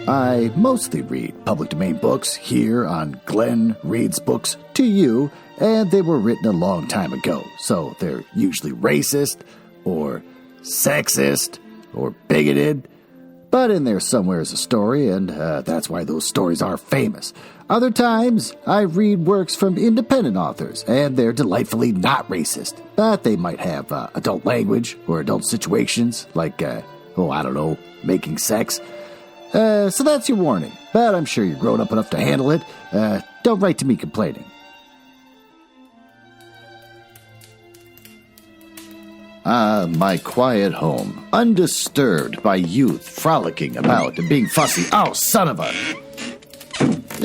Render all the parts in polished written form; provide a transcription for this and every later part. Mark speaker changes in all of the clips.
Speaker 1: I mostly read public domain books here on Glenn Reads Books to You, and they were written a long time ago, so they're usually racist, or sexist, or bigoted, but in there somewhere is a story, and that's why those stories are famous. Other times, I read works from independent authors, and they're delightfully not racist, but they might have adult language or adult situations, like, making sex. So that's your warning, but I'm sure you're grown up enough to handle it. Don't write to me complaining. My quiet home, undisturbed by youth frolicking about and being fussy. Oh, son of a...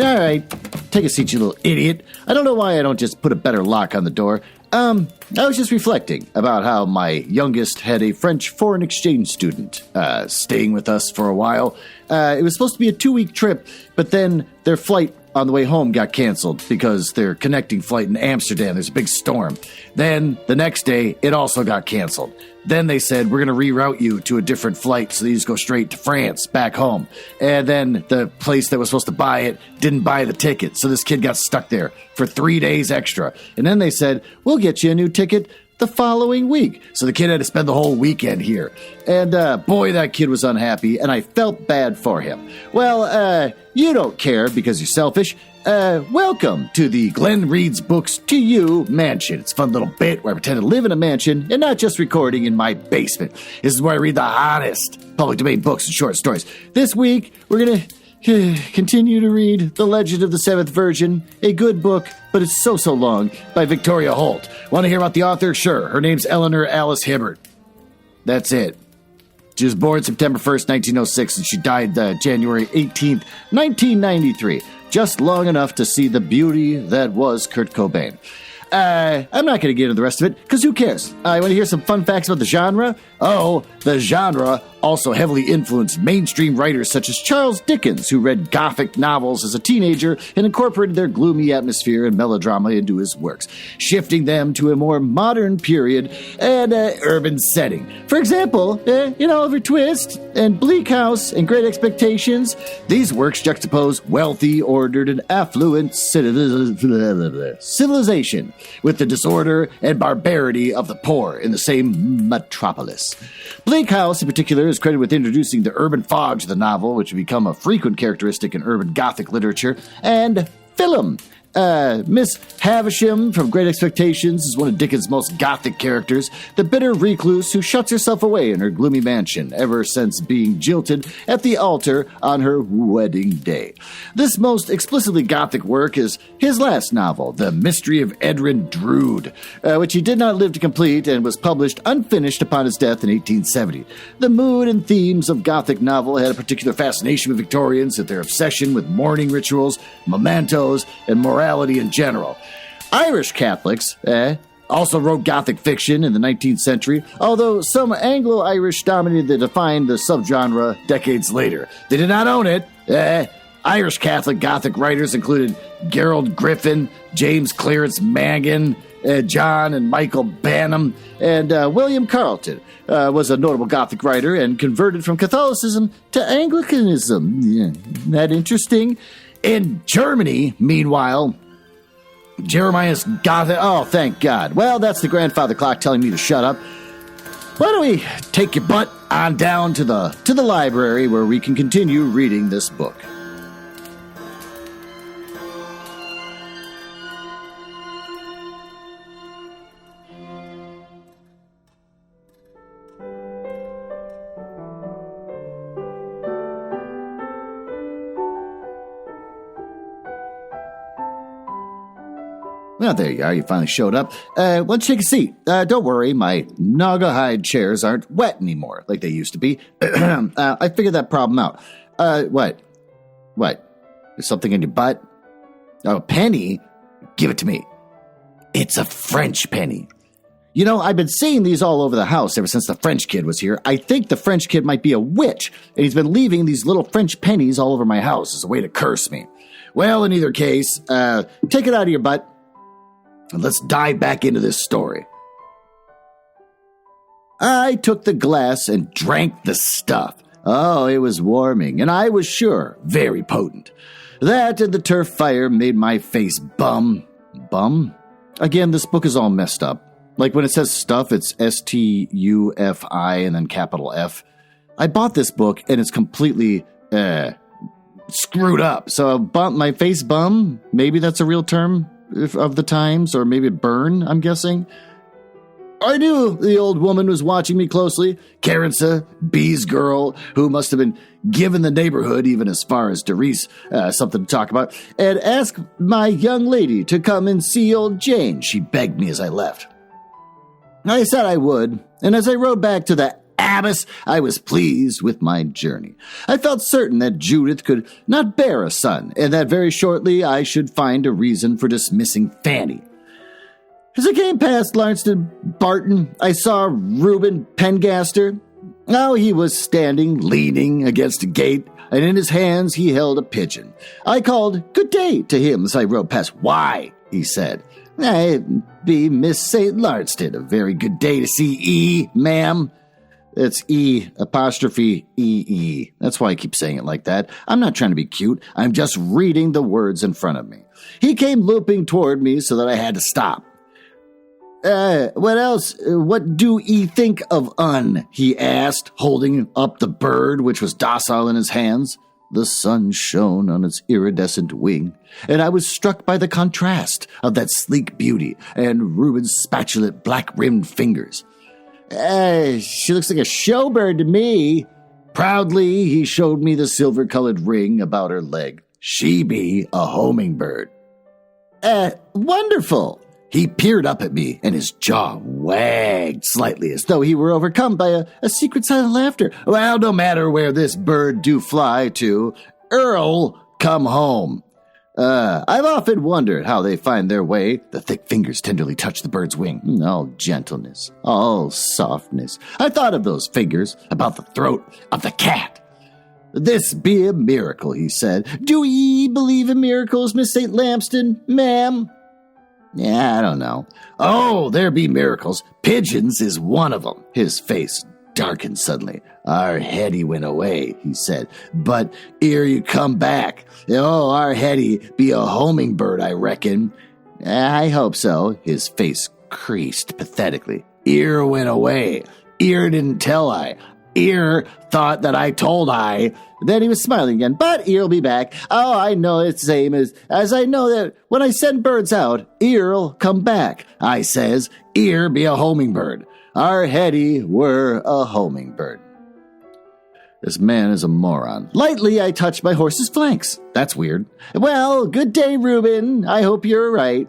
Speaker 1: All right, take a seat, you little idiot. I don't know why I don't just put a better lock on the door. I was just reflecting about how my youngest had a French foreign exchange student staying with us for a while. It was supposed to be a 2-week trip, but then their flight on the way home got canceled because their connecting flight in Amsterdam, there's a big storm. Then the next day, it also got canceled. Then they said, we're going to reroute you to a different flight so you just go straight to France, back home. And then the place that was supposed to buy it didn't buy the ticket, so this kid got stuck there for 3 days extra. And then they said, we'll get you a new ticket the following week. So the kid had to spend the whole weekend here. And boy, that kid was unhappy, and I felt bad for him. Well, you don't care because you're selfish. Welcome to the Glenn Reads Books to You mansion. It's a fun little bit where I pretend to live in a mansion and not just recording in my basement. This is where I read the hottest public domain books and short stories. This week, we're going to continue to read The Legend of the Seventh Virgin, a good book, but it's so long, by Victoria Holt. Want to hear about the author? Sure. Her name's Eleanor Alice Hibbert. That's it. She was born September 1st, 1906, and she died January 18th, 1993. Just long enough to see the beauty that was Kurt Cobain. I'm not going to get into the rest of it, because who cares? I want to hear some fun facts about the genre? Oh, the genre also heavily influenced mainstream writers such as Charles Dickens, who read Gothic novels as a teenager and incorporated their gloomy atmosphere and melodrama into his works, shifting them to a more modern period and urban setting. For example, Oliver Twist and Bleak House and Great Expectations, these works juxtapose wealthy, ordered, and affluent civilization with the disorder and barbarity of the poor in the same metropolis. Bleak House, in particular, is credited with introducing the urban fog to the novel, which would become a frequent characteristic in urban Gothic literature, and film. Miss Havisham from Great Expectations is one of Dickens' most Gothic characters, the bitter recluse who shuts herself away in her gloomy mansion ever since being jilted at the altar on her wedding day. This most explicitly Gothic work is his last novel, The Mystery of Edrin Drood, which he did not live to complete and was published unfinished upon his death in 1870. The mood and themes of Gothic novel had a particular fascination with Victorians at their obsession with mourning rituals, mementos, and morality in general. Irish Catholics also wrote Gothic fiction in the 19th century, although some Anglo-Irish dominated the defined the subgenre decades later. They did not own it. Irish Catholic Gothic writers included Gerald Griffin, James Clarence Mangan, John and Michael Banham, and William Carleton was a notable Gothic writer and converted from Catholicism to Anglicanism. Isn't that interesting? In Germany, meanwhile, Jeremiah's Gothic... Oh, thank God. Well, that's the grandfather clock telling me to shut up. Why don't we take your butt on down to the library where we can continue reading this book. Well, there you are. You finally showed up. Why don't you take a seat? Don't worry, my Naugahyde chairs aren't wet anymore like they used to be. I figured that problem out. What? There's something in your butt? Oh, a penny? Give it to me. It's a French penny. You know, I've been seeing these all over the house ever since the French kid was here. I think the French kid might be a witch, and he's been leaving these little French pennies all over my house as a way to curse me. Well, in either case, take it out of your butt. And let's dive back into this story. I took the glass and drank the stuff. Oh, it was warming, and I was sure very potent. That and the turf fire made my face bum. Bum? Again, this book is all messed up. Like when it says stuff, it's S-T-U-F-I and then capital F. I bought this book, and it's completely, screwed up. So my face bum, maybe that's a real term of the times, or maybe burn, I'm guessing. I knew the old woman was watching me closely. Karensa, B's girl, who must have been given the neighborhood, even as far as Doris, something to talk about, and asked my young lady to come and see old Jane. She begged me as I left. I said I would, and as I rode back to the Abbess, I was pleased with my journey. I felt certain that Judith could not bear a son, and that very shortly I should find a reason for dismissing Fanny. As I came past Larnston Barton, I saw Reuben Pengaster. Now he was standing, leaning against a gate, and in his hands he held a pigeon. I called "Good day" to him as I rode past. "Why?" he said. "It be Miss St. Larnston. A very good day to see E, ma'am." It's E apostrophe E-E. That's why I keep saying it like that. I'm not trying to be cute. I'm just reading the words in front of me. He came looping toward me so that I had to stop. What else? What do E think of Un? He asked, holding up the bird which was docile in his hands. The sun shone on its iridescent wing, and I was struck by the contrast of that sleek beauty and Reuben's spatulate black-rimmed fingers. She looks like a showbird to me. Proudly, he showed me the silver-colored ring about her leg. She be a homing bird. Wonderful. He peered up at me, and his jaw wagged slightly as though he were overcome by a secret silent laughter. Well, no matter where this bird do fly to, Earl come home. I've often wondered how they find their way. The thick fingers tenderly touch the bird's wing. All gentleness, all softness. I thought of those fingers, about the throat of the cat. This be a miracle, he said. Do ye believe in miracles, Miss St. Lamston, ma'am? Yeah, I don't know. Oh, there be miracles. Pigeons is one of them. His face darkened suddenly. Our Hetty went away, he said, but ere you come back. Oh, our Hetty be a homing bird, I reckon. I hope so. His face creased pathetically. Ere went away. Ere didn't tell I. Ere thought that I told I. Then he was smiling again. But Ear'll be back. Oh, I know it's the same as I know that when I send birds out, Ear'll come back. I says, Ear be a homing bird. Our Hetty were a homing bird. This man is a moron. Lightly I touched my horse's flanks. That's weird. Well, good day, Reuben. I hope you're right.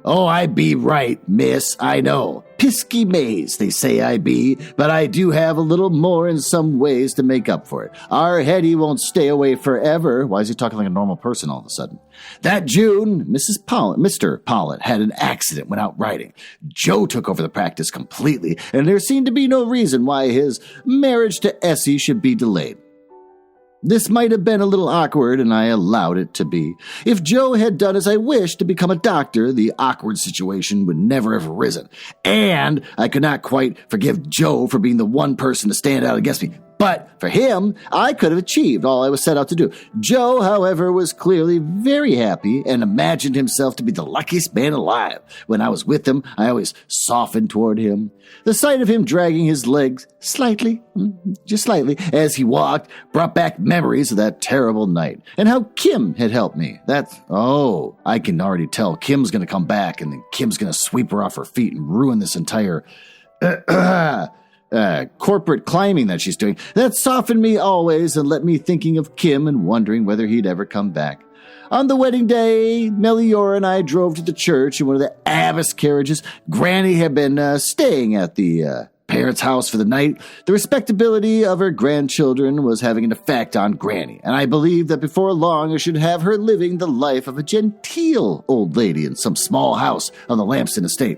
Speaker 1: Oh, I be right, miss, I know. Pisky maze, they say I be, but I do have a little more in some ways to make up for it. Our Hetty won't stay away forever. Why is he talking like a normal person all of a sudden? That June, Mr. Pollitt had an accident when out riding. Joe took over the practice completely, and there seemed to be no reason why his marriage to Essie should be delayed. This might have been a little awkward, and I allowed it to be. If Joe had done as I wished to become a doctor, the awkward situation would never have arisen. And I could not quite forgive Joe for being the one person to stand out against me. But for him, I could have achieved all I was set out to do. Joe, however, was clearly very happy and imagined himself to be the luckiest man alive. When I was with him, I always softened toward him. The sight of him dragging his legs slightly, just slightly, as he walked, brought back memories of that terrible night and how Kim had helped me. I can already tell Kim's going to come back and then Kim's going to sweep her off her feet and ruin this entire corporate climbing that she's doing. That softened me always and let me thinking of Kim and wondering whether he'd ever come back. On the wedding day, Meliora and I drove to the church in one of the Abbess carriages. Granny had been staying at the parents' house for the night. The respectability of her grandchildren was having an effect on Granny, and I believed that before long I should have her living the life of a genteel old lady in some small house on the Lamston estate.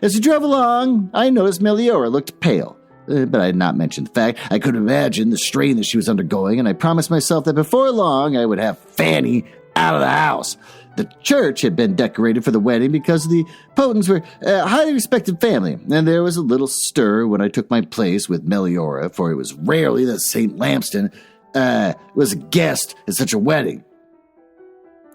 Speaker 1: As we drove along, I noticed Meliora looked pale, but I had not mentioned the fact. I could imagine the strain that she was undergoing, and I promised myself that before long I would have Fanny out of the house. The church had been decorated for the wedding because the Potons were a highly respected family, and there was a little stir when I took my place with Meliora, for it was rarely that St. Lamston was a guest at such a wedding.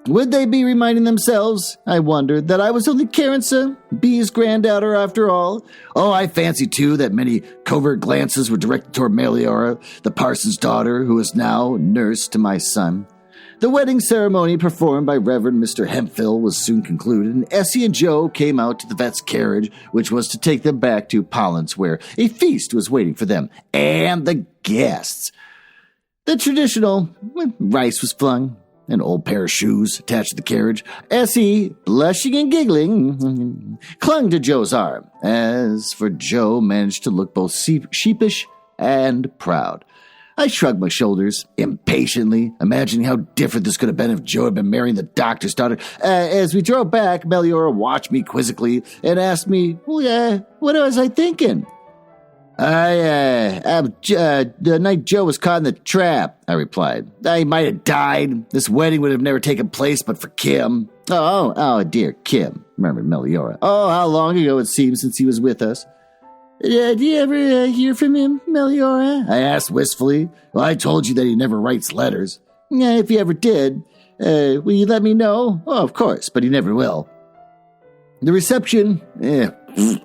Speaker 1: Would they be reminding themselves, I wondered, that I was only Karensa, B's granddaughter after all? Oh, I fancy, too, that many covert glances were directed toward Meliora, the parson's daughter, who is now nurse to my son. The wedding ceremony performed by Reverend Mr. Hemphill was soon concluded, and Essie and Joe came out to the vet's carriage, which was to take them back to Pollen's, where a feast was waiting for them and the guests. The traditional rice was flung, an old pair of shoes attached to the carriage. Essie, blushing and giggling, clung to Joe's arm. As for Joe, managed to look both sheepish and proud. I shrugged my shoulders impatiently, imagining how different this could have been if Joe had been marrying the doctor's daughter. As we drove back, Meliora watched me quizzically and asked me, what was I thinking? The night Joe was caught in the trap, I replied. He might have died. This wedding would have never taken place but for Kim. Oh, dear Kim, murmured Meliora. Oh, how long ago it seems since he was with us. Do you ever hear from him, Meliora? I asked wistfully. Well, I told you that he never writes letters. Yeah, if he ever did, will you let me know? Oh, of course, but he never will. The reception,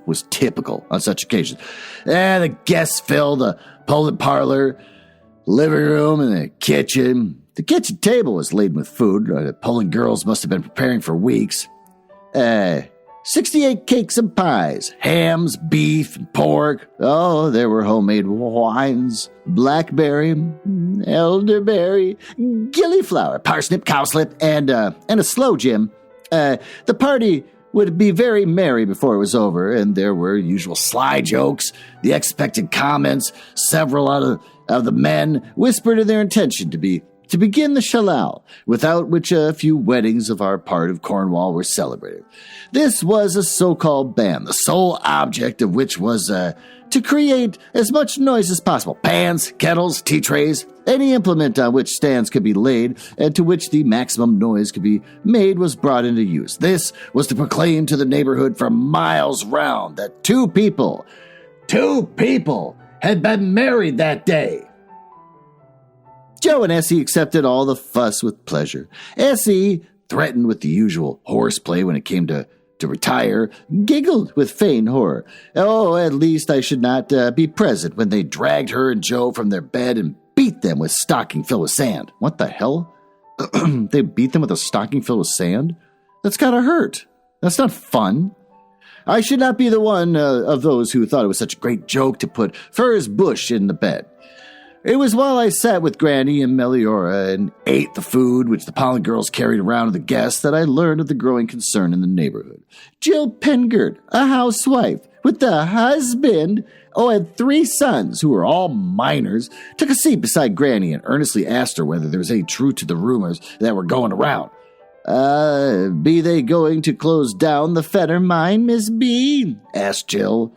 Speaker 1: was typical on such occasions. The guests filled the Poland parlor, living room, and the kitchen. The kitchen table was laden with food. The Poland girls must have been preparing for weeks. 68 cakes and pies, hams, beef, and pork. Oh, there were homemade wines, blackberry, elderberry, gillyflower, parsnip, cowslip, and a sloe Jim. The party would be very merry before it was over, and there were usual sly jokes, the expected comments. Several out of the men whispered in their intention to begin the shallal, without which a few weddings of our part of Cornwall were celebrated. This was a so-called band, the sole object of which was to create as much noise as possible. Pans, kettles, tea trays, any implement on which stands could be laid and to which the maximum noise could be made was brought into use. This was to proclaim to the neighborhood for miles round that two people had been married that day. Joe and Essie accepted all the fuss with pleasure. Essie, threatened with the usual horseplay when it came to retire, giggled with feigned horror. Oh, at least I should not be present when they dragged her and Joe from their bed and beat them with stocking filled with sand. What the hell? They beat them with a stocking filled with sand? That's gotta hurt. That's not fun. I should not be the one of those who thought it was such a great joke to put Furze Bush in the bed. It was while I sat with Granny and Meliora and ate the food which the Pollen girls carried around to the guests that I learned of the growing concern in the neighborhood. Jill Pengert, a housewife, with the husband, and 3 sons who were all minors, took a seat beside Granny and earnestly asked her whether there was any truth to the rumors that were going around. Be they going to close down the Fenner mine, Miss B? Asked Jill.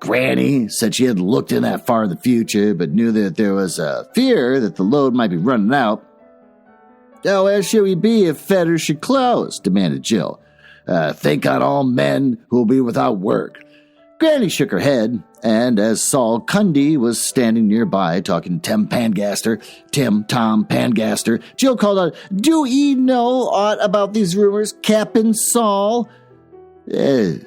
Speaker 1: Granny said she hadn't looked in that far in the future, but knew that there was a fear that the load might be running out. Oh, where should we be if Fenner should close? Demanded Jill. Think on all men who will be without work. Granny shook her head, and as Saul Cundy was standing nearby talking to Tom Pangaster, Jill called out, Do ye know aught about these rumors, Captain Saul?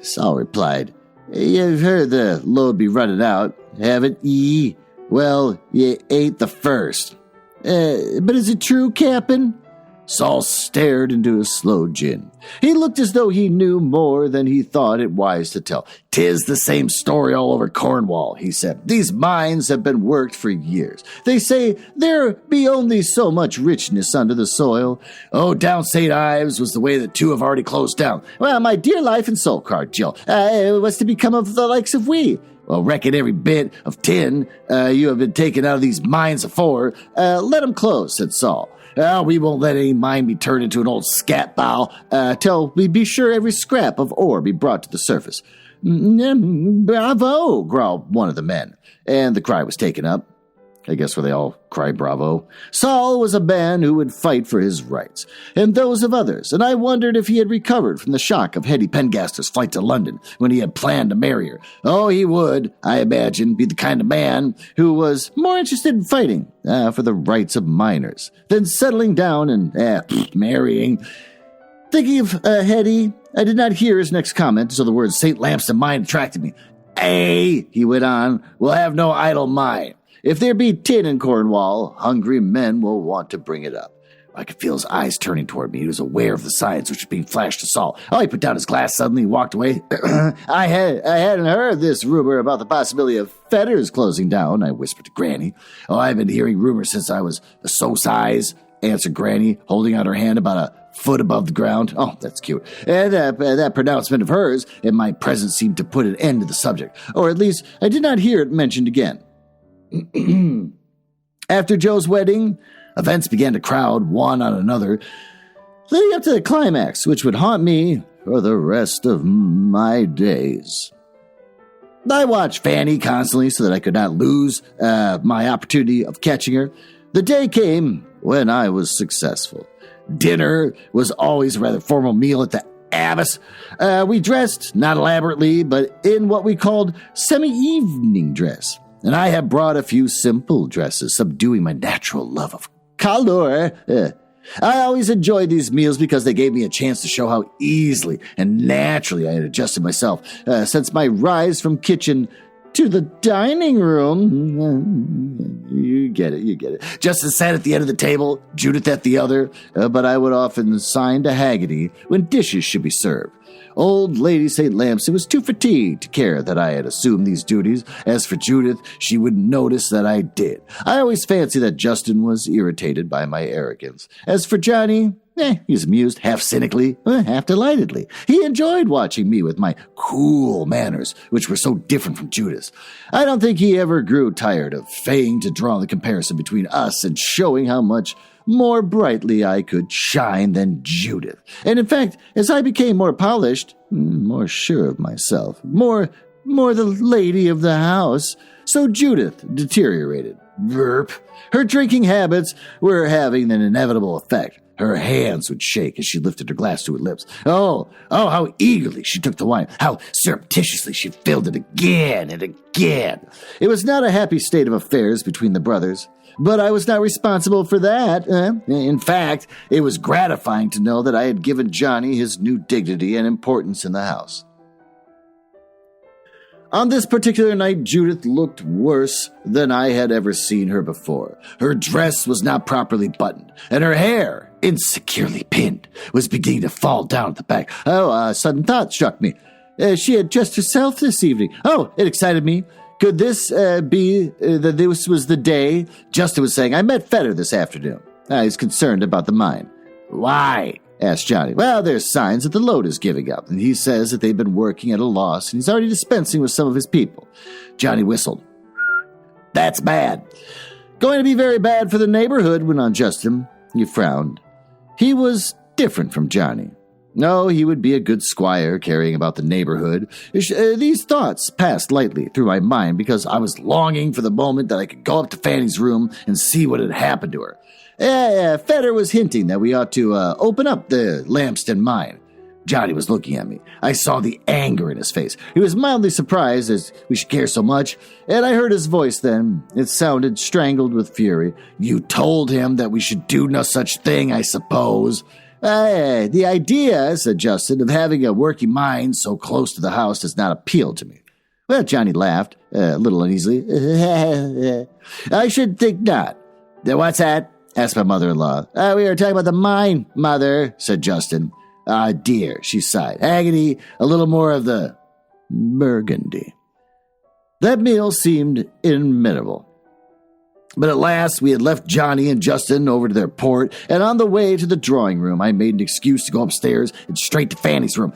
Speaker 1: Saul replied, You've heard the load be running out, haven't ye? Well, ye ain't the first. But is it true, Captain? Saul stared into his sloe gin. He looked as though he knew more than he thought it wise to tell. "'Tis the same story all over Cornwall," he said. "These mines have been worked for years. They say there be only so much richness under the soil. Oh, down St. Ives was the way that 2 have already closed down. Well, my dear life and soul, cried Jill. What's to become of the likes of we? Well, reckon every bit of tin you have been taken out of these mines afore. Let 'em close," said Saul. We won't let any mine be turned into an old scat bow till we be sure every scrap of ore be brought to the surface. "Bravo," growled one of the men, and the cry was taken up. I guess where they all cry bravo. Saul was a man who would fight for his rights, and those of others, and I wondered if he had recovered from the shock of Hetty Pengaster's flight to London when he had planned to marry her. Oh, he would, I imagine, be the kind of man who was more interested in fighting for the rights of minors than settling down and marrying. Thinking of Hetty, I did not hear his next comment until the words St. Lamston Mine attracted me. He went on, will have no idle mind. If there be tin in Cornwall, hungry men will want to bring it up. I could feel his eyes turning toward me. He was aware of the signs which were being flashed to Saul. He put down his glass suddenly and walked away. I hadn't heard this rumor about the possibility of fetters closing down, I whispered to Granny. I've been hearing rumors since I was so size, answered Granny, holding out her hand about a foot above the ground. Oh, that's cute. And that pronouncement of hers and my presence seemed to put an end to the subject, or at least I did not hear it mentioned again. After Joe's wedding, events began to crowd one on another, leading up to the climax, which would haunt me for the rest of my days. I watched Fanny constantly so that I could not lose my opportunity of catching her. The day came when I was successful. Dinner was always a rather formal meal at the Abbess. We dressed, not elaborately, but in what we called semi-evening dress. And I have brought a few simple dresses, subduing my natural love of color. I always enjoyed these meals because they gave me a chance to show how easily and naturally I had adjusted myself since my rise from kitchen to the dining room. You get it. Justin sat at the end of the table, Judith at the other, but I would often sign to Haggerty when dishes should be served. Old Lady St. Lamson was too fatigued to care that I had assumed these duties. As for Judith, she wouldn't notice that I did. I always fancied that Justin was irritated by my arrogance. As for Johnny, he was amused, half cynically, half delightedly. He enjoyed watching me with my cool manners, which were so different from Judith's. I don't think he ever grew tired of feigning to draw the comparison between us and showing how much more brightly I could shine than Judith. And in fact, as I became more polished, more sure of myself, more the lady of the house, so Judith deteriorated. Verp. Her drinking habits were having an inevitable effect. Her hands would shake as she lifted her glass to her lips. Oh, how eagerly she took the wine. How surreptitiously she filled it again and again. It was not a happy state of affairs between the brothers, but I was not responsible for that. In fact, it was gratifying to know that I had given Johnny his new dignity and importance in the house. On this particular night, Judith looked worse than I had ever seen her before. Her dress was not properly buttoned, and her hair, insecurely pinned, was beginning to fall down at the back. A sudden thought struck me. She had dressed herself this evening. It excited me. Could this be that this was the day? Justin was saying, I met Fetter this afternoon. He's concerned about the mine. Why? Asked Johnny. Well, there's signs that the load is giving up, and he says that they've been working at a loss, and he's already dispensing with some of his people. Johnny whistled. That's bad. Going to be very bad for the neighborhood, went on Justin. He frowned. He was different from Johnny. No, he would be a good squire caring about the neighborhood. These thoughts passed lightly through my mind because I was longing for the moment that I could go up to Fanny's room and see what had happened to her. Fetter was hinting that we ought to open up the Lamston mine. Johnny was looking at me. I saw the anger in his face. He was mildly surprised as we should care so much, and I heard his voice then. It sounded strangled with fury. You told him that we should do no such thing, I suppose. The idea, said Justin, of having a working mine so close to the house does not appeal to me. Well, Johnny laughed, a little uneasily. I should think not. What's that? Asked my mother-in-law. We were talking about the mine, Mother, said Justin. Dear, she sighed. Agony, a little more of the burgundy. That meal seemed inimitable. But at last we had left Johnny and Justin over to their port, and on the way to the drawing room, I made an excuse to go upstairs and straight to Fanny's room.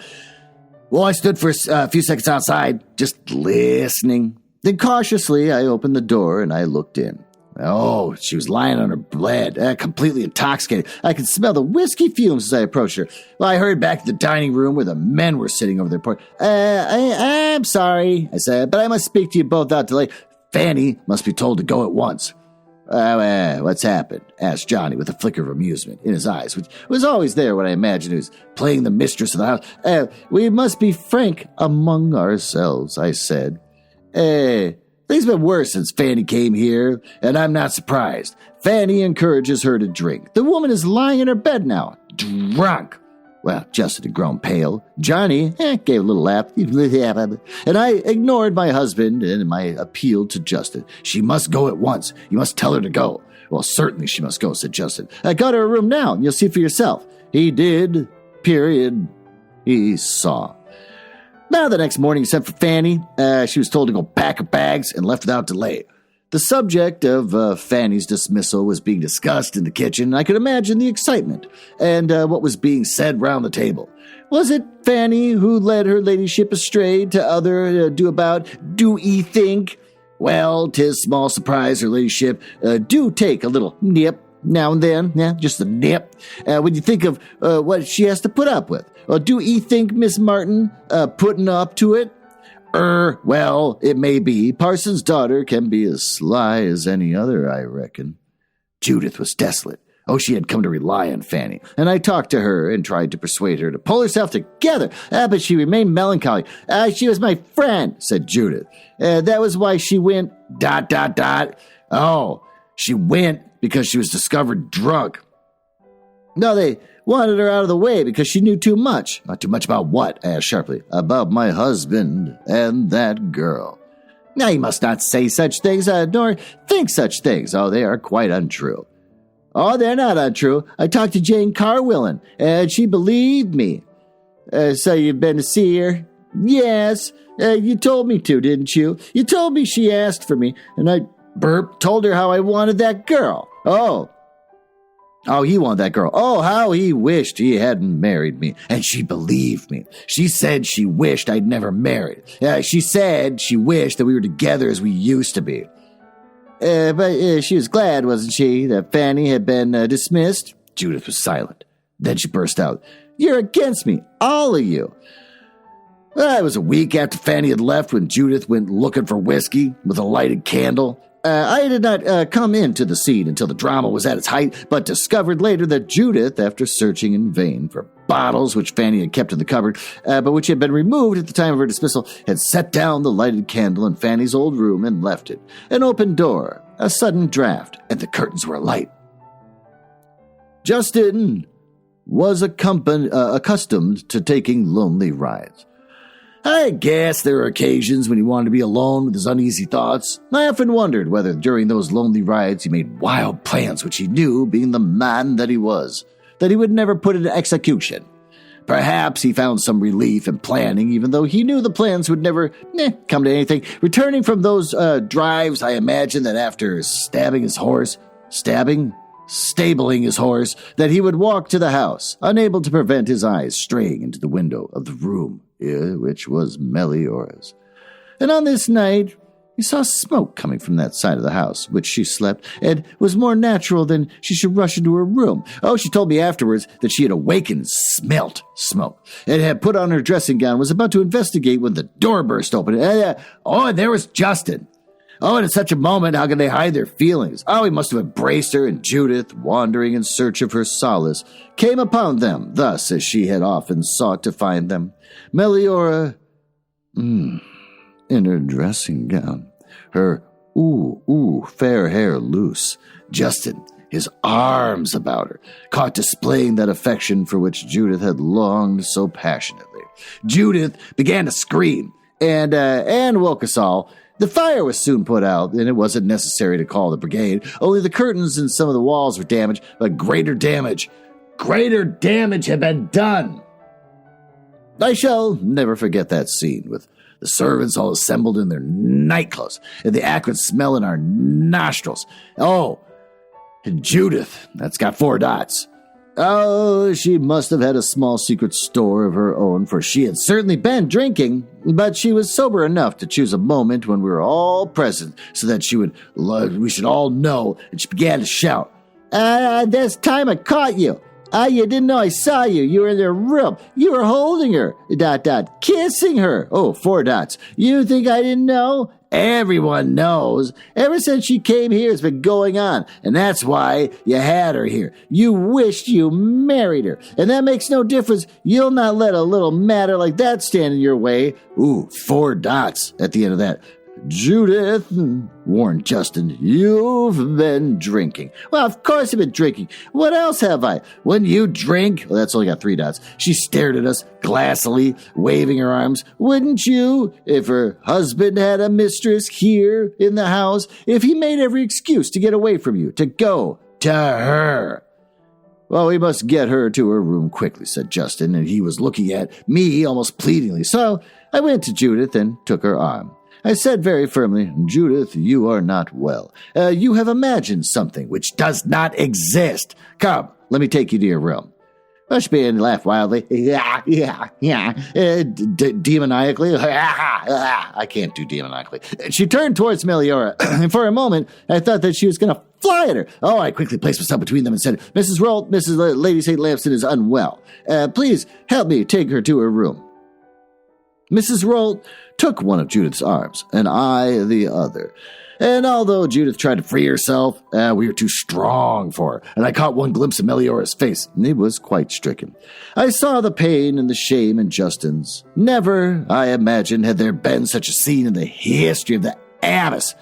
Speaker 1: Well, I stood for a few seconds outside, just listening. Then cautiously, I opened the door and I looked in. Oh, she was lying on her bed, completely intoxicated. I could smell the whiskey fumes as I approached her. Well, I hurried back to the dining room where the men were sitting over their port. I'm sorry, I said, but I must speak to you both without delay. Fanny must be told to go at once. What's happened? Asked Johnny with a flicker of amusement in his eyes, which was always there when I imagined he was playing the mistress of the house. We must be frank among ourselves, I said. Things have been worse since Fanny came here, and I'm not surprised. Fanny encourages her to drink. The woman is lying in her bed now, drunk. Well, Justin had grown pale. Johnny gave a little laugh, and I ignored my husband and my appeal to Justin. She must go at once. You must tell her to go. Well, certainly she must go, said Justin. I got her a room now, and you'll see for yourself. He did, period. He saw. Now the next morning he sent for Fanny. She was told to go pack her bags and left without delay. The subject of Fanny's dismissal was being discussed in the kitchen. I could imagine the excitement and what was being said round the table. Was it Fanny who led her ladyship astray to other do 'ee think? Well, 'tis small surprise her ladyship do take a little nip now and then, just a nip, when you think of what she has to put up with. Or do 'ee think Miss Martin putting up to it? Well, it may be. Parson's daughter can be as sly as any other, I reckon. Judith was desolate. Oh, she had come to rely on Fanny, and I talked to her and tried to persuade her to pull herself together. But she remained melancholy. She was my friend, said Judith. That was why she went, ... Oh, she went because she was discovered drunk. No, they wanted her out of the way because she knew too much. Not too much about what? I asked sharply. About my husband and that girl. Now, you must not say such things, nor think such things. Oh, they are quite untrue. Oh, they're not untrue. I talked to Jane Carwillan, and she believed me. So you've been to see her? Yes. You told me to, didn't you? You told me she asked for me, and I told her how I wanted that girl. Oh, he wanted that girl. Oh, how he wished he hadn't married me. And she believed me. She said she wished I'd never married. She said she wished that we were together as we used to be. But she was glad, wasn't she, that Fanny had been dismissed? Judith was silent. Then she burst out, You're against me, all of you. It was a week after Fanny had left when Judith went looking for whiskey with a lighted candle. I did not come into the scene until the drama was at its height, but discovered later that Judith, after searching in vain for bottles which Fanny had kept in the cupboard, but which had been removed at the time of her dismissal, had set down the lighted candle in Fanny's old room and left it. An open door, a sudden draft, and the curtains were alight. Justin was accustomed to taking lonely rides. I guess there were occasions when he wanted to be alone with his uneasy thoughts. I often wondered whether during those lonely rides he made wild plans which he knew, being the man that he was, that he would never put into execution. Perhaps he found some relief in planning, even though he knew the plans would never come to anything. Returning from those drives, I imagined that after stabling his horse, that he would walk to the house, unable to prevent his eyes straying into the window of the room, which was Meliora's. And on this night, he saw smoke coming from that side of the house, which she slept, and was more natural than she should rush into her room. Oh, she told me afterwards that she had awakened and smelt smoke, and had put on her dressing gown, was about to investigate when the door burst open. And there was Justin. Oh, and at such a moment, how could they hide their feelings? Oh, he must have embraced her, and Judith, wandering in search of her solace, came upon them, thus as she had often sought to find them. Meliora, in her dressing gown, her fair hair loose. Justin, his arms about her, caught displaying that affection for which Judith had longed so passionately. Judith began to scream, and Anne woke us all. The fire was soon put out, and it wasn't necessary to call the brigade. Only the curtains and some of the walls were damaged, but greater damage had been done. I shall never forget that scene, with the servants all assembled in their nightclothes, and the acrid smell in our nostrils. Oh, and Judith, that's got 4 dots. Oh, she must have had a small secret store of her own, for she had certainly been drinking, but she was sober enough to choose a moment when we were all present, so that we should all know, and she began to shout, this time I caught you. You didn't know I saw you. You were in their room. You were holding her, ... kissing her. Oh, 4 dots. You think I didn't know? Everyone knows. Ever since she came here, it's been going on. And that's why you had her here. You wished you married her. And that makes no difference. You'll not let a little matter like that stand in your way. Ooh, 4 dots at the end of that. Judith, warned Justin, you've been drinking. Well, of course I've been drinking. What else have I? When you drink, well, that's only got 3 dots. She stared at us glassily, waving her arms. Wouldn't you, if her husband had a mistress here in the house, if he made every excuse to get away from you, to go to her? Well, we must get her to her room quickly, said Justin, and he was looking at me almost pleadingly. So I went to Judith and took her arm. I said very firmly, Judith, you are not well. You have imagined something which does not exist. Come, let me take you to your room. Well, she began to laugh wildly. Demoniacally. I can't do demoniacally. She turned towards Meliora, and for a moment, I thought that she was going to fly at her. Oh, I quickly placed myself between them and said, Mrs. Holt, Lady St. Lamston is unwell. Please help me take her to her room. Mrs. Holt took one of Judith's arms, and I the other. And although Judith tried to free herself, we were too strong for her, and I caught one glimpse of Meliora's face, and it was quite stricken. I saw the pain and the shame in Justin's. Never, I imagine, had there been such a scene in the history of the Abbess.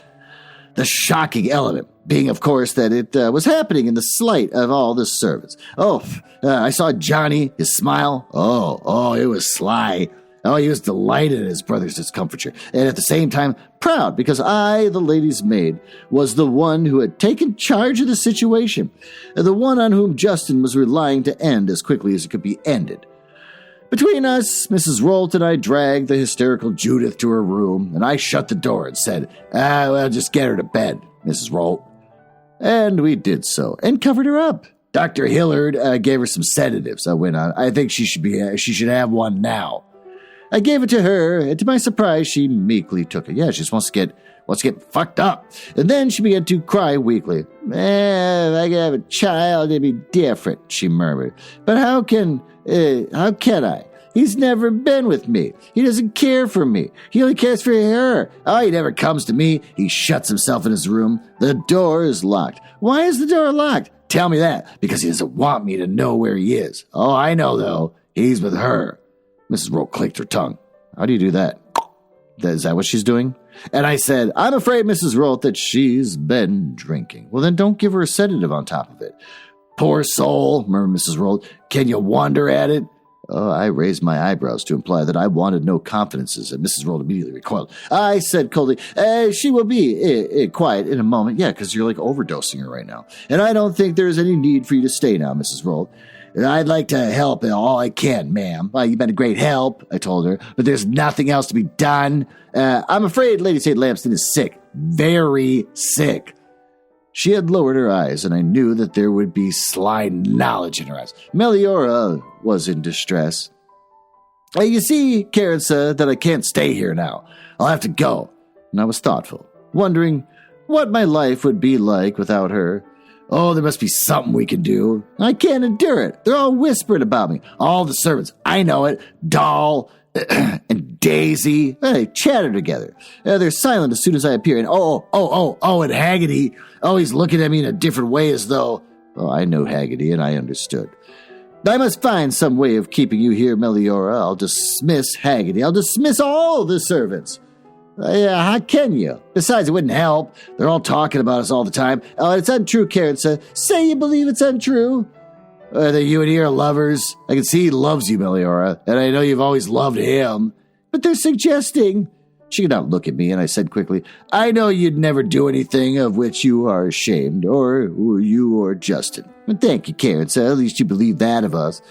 Speaker 1: The shocking element being, of course, that it was happening in the sight of all the servants. I saw Johnny, his smile. It was sly. Oh, he was delighted at his brother's discomfiture, and at the same time proud, because I, the lady's maid, was the one who had taken charge of the situation, the one on whom Justin was relying to end as quickly as it could be ended. Between us, Mrs. Holt and I dragged the hysterical Judith to her room, and I shut the door and said, just get her to bed, Mrs. Holt. And we did so, and covered her up. Dr. Hillard gave her some sedatives, I went on. I think she should have one now. I gave it to her, and to my surprise, she meekly took it. Yeah, she just wants to get fucked up. And then she began to cry weakly. If I could have a child, it'd be different, she murmured. But how can I? He's never been with me. He doesn't care for me. He only cares for her. Oh, he never comes to me. He shuts himself in his room. The door is locked. Why is the door locked? Tell me that. Because he doesn't want me to know where he is. Oh, I know, though. He's with her. Mrs. Holt clicked her tongue. How do you do that? Is that what she's doing? And I said, I'm afraid, Mrs. Holt, that she's been drinking. Well, then don't give her a sedative on top of it. Poor soul, murmured Mrs. Holt. Can you wonder at it? Oh, I raised my eyebrows to imply that I wanted no confidences, and Mrs. Holt immediately recoiled. I said coldly, she will be quiet in a moment. Yeah, because you're like overdosing her right now. And I don't think there's any need for you to stay now, Mrs. Holt. I'd like to help all I can, ma'am. Well, you've been a great help, I told her, but there's nothing else to be done. I'm afraid Lady St. Lamston is sick. Very sick. She had lowered her eyes, and I knew that there would be sly knowledge in her eyes. Meliora was in distress. You see, Karensa, that I can't stay here now. I'll have to go. And I was thoughtful, wondering what my life would be like without her. Oh, there must be something we can do. I can't endure it. They're all whispering about me. All the servants. I know it. Doll and Daisy. They chatter together. They're silent as soon as I appear. And and Haggerty. Oh, he's looking at me in a different way as though... Oh, I know Haggerty, and I understood. I must find some way of keeping you here, Meliora. I'll dismiss Haggerty. I'll dismiss all the servants. How can you? Besides, it wouldn't help. They're all talking about us all the time. Oh, it's untrue, Karensa. Say you believe it's untrue. That you and he are lovers. I can see he loves you, Meliora, and I know you've always loved him. But they're suggesting... She could not look at me, and I said quickly, I know you'd never do anything of which you are ashamed, or you or Justin. But thank you, Karensa. At least you believe that of us.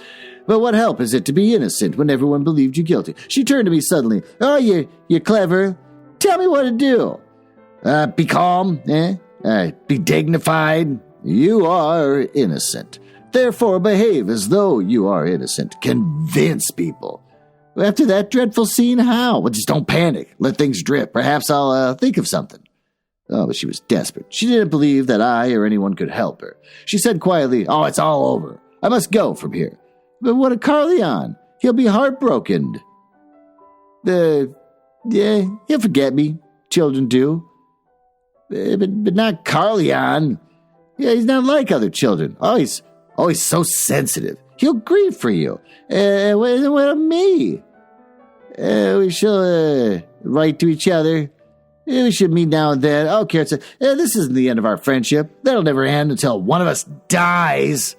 Speaker 1: But what help is it to be innocent when everyone believed you guilty? She turned to me suddenly. Oh, you're clever. Tell me what to do. Be calm, be dignified. You are innocent. Therefore, behave as though you are innocent. Convince people. After that dreadful scene, how? Well, just don't panic. Let things drift. Perhaps I'll think of something. Oh, but she was desperate. She didn't believe that I or anyone could help her. She said quietly, oh, it's all over. I must go from here. But what of Carleon? He'll be heartbroken. He'll forget me. children do. But not Carleon. Yeah, he's not like other children. He's so sensitive. He'll grieve for you. What of me? We shall write to each other. We should meet now and then. Oh, Karensa, this isn't the end of our friendship. That'll never end until one of us dies.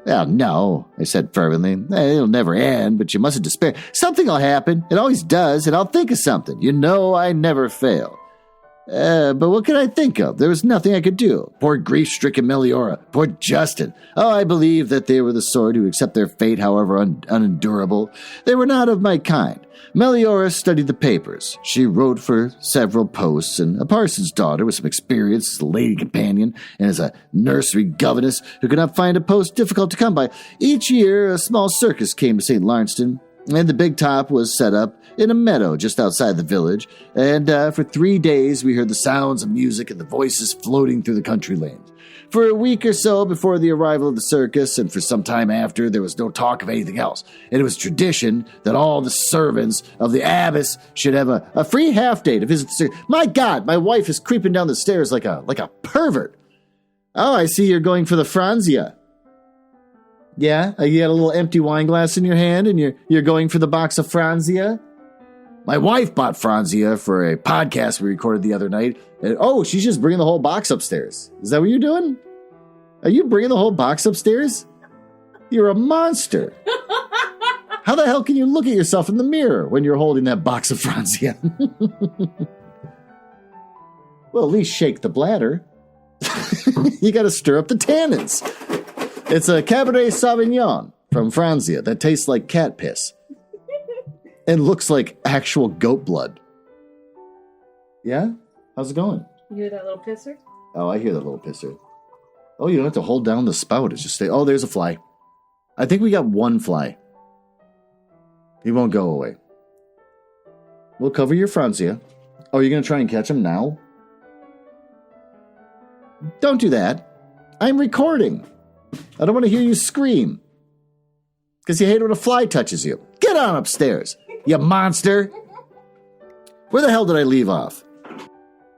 Speaker 1: Well, no, I said fervently. It'll never end, but you mustn't despair. Something will happen. It always does, and I'll think of something. You know I never fail. But what could I think of? There was nothing I could do. Poor grief-stricken Meliora. Poor Justin. I believe that they were the sort who accept their fate, however unendurable. They were not of my kind. Meliora studied the papers. She wrote for several posts, and a parson's daughter with some experience as a lady companion and as a nursery governess who could not find a post difficult to come by. Each year, a small circus came to St. Lawrencetown, and the big top was set up in a meadow just outside the village, and for 3 days we heard the sounds of music and the voices floating through the country lanes. For a week or so before the arrival of the circus, and for some time after, there was no talk of anything else, and it was tradition that all the servants of the abbess should have a free half-day to visit the circus. My God, my wife is creeping down the stairs like a pervert. Oh, I see you're going for the Franzia. Yeah, you got a little empty wine glass in your hand, and you're going for the box of Franzia? My wife bought Franzia for a podcast we recorded the other night. And, she's just bringing the whole box upstairs. Is that what you're doing? Are you bringing the whole box upstairs? You're a monster. How the hell can you look at yourself in the mirror when you're holding that box of Franzia? Well, at least shake the bladder. You got to stir up the tannins. It's a Cabernet Sauvignon from Franzia that tastes like cat piss. And looks like actual goat blood. Yeah? How's it going?
Speaker 2: You hear that little pisser?
Speaker 1: Oh, I hear that little pisser. Oh, you don't have to hold down the spout. It's just there's a fly. I think we got one fly. He won't go away. We'll cover your Franzia. Oh, you're going to try and catch him now? Don't do that. I'm recording. I don't want to hear you scream. Because you hate when a fly touches you. Get on upstairs. You monster! Where the hell did I leave off?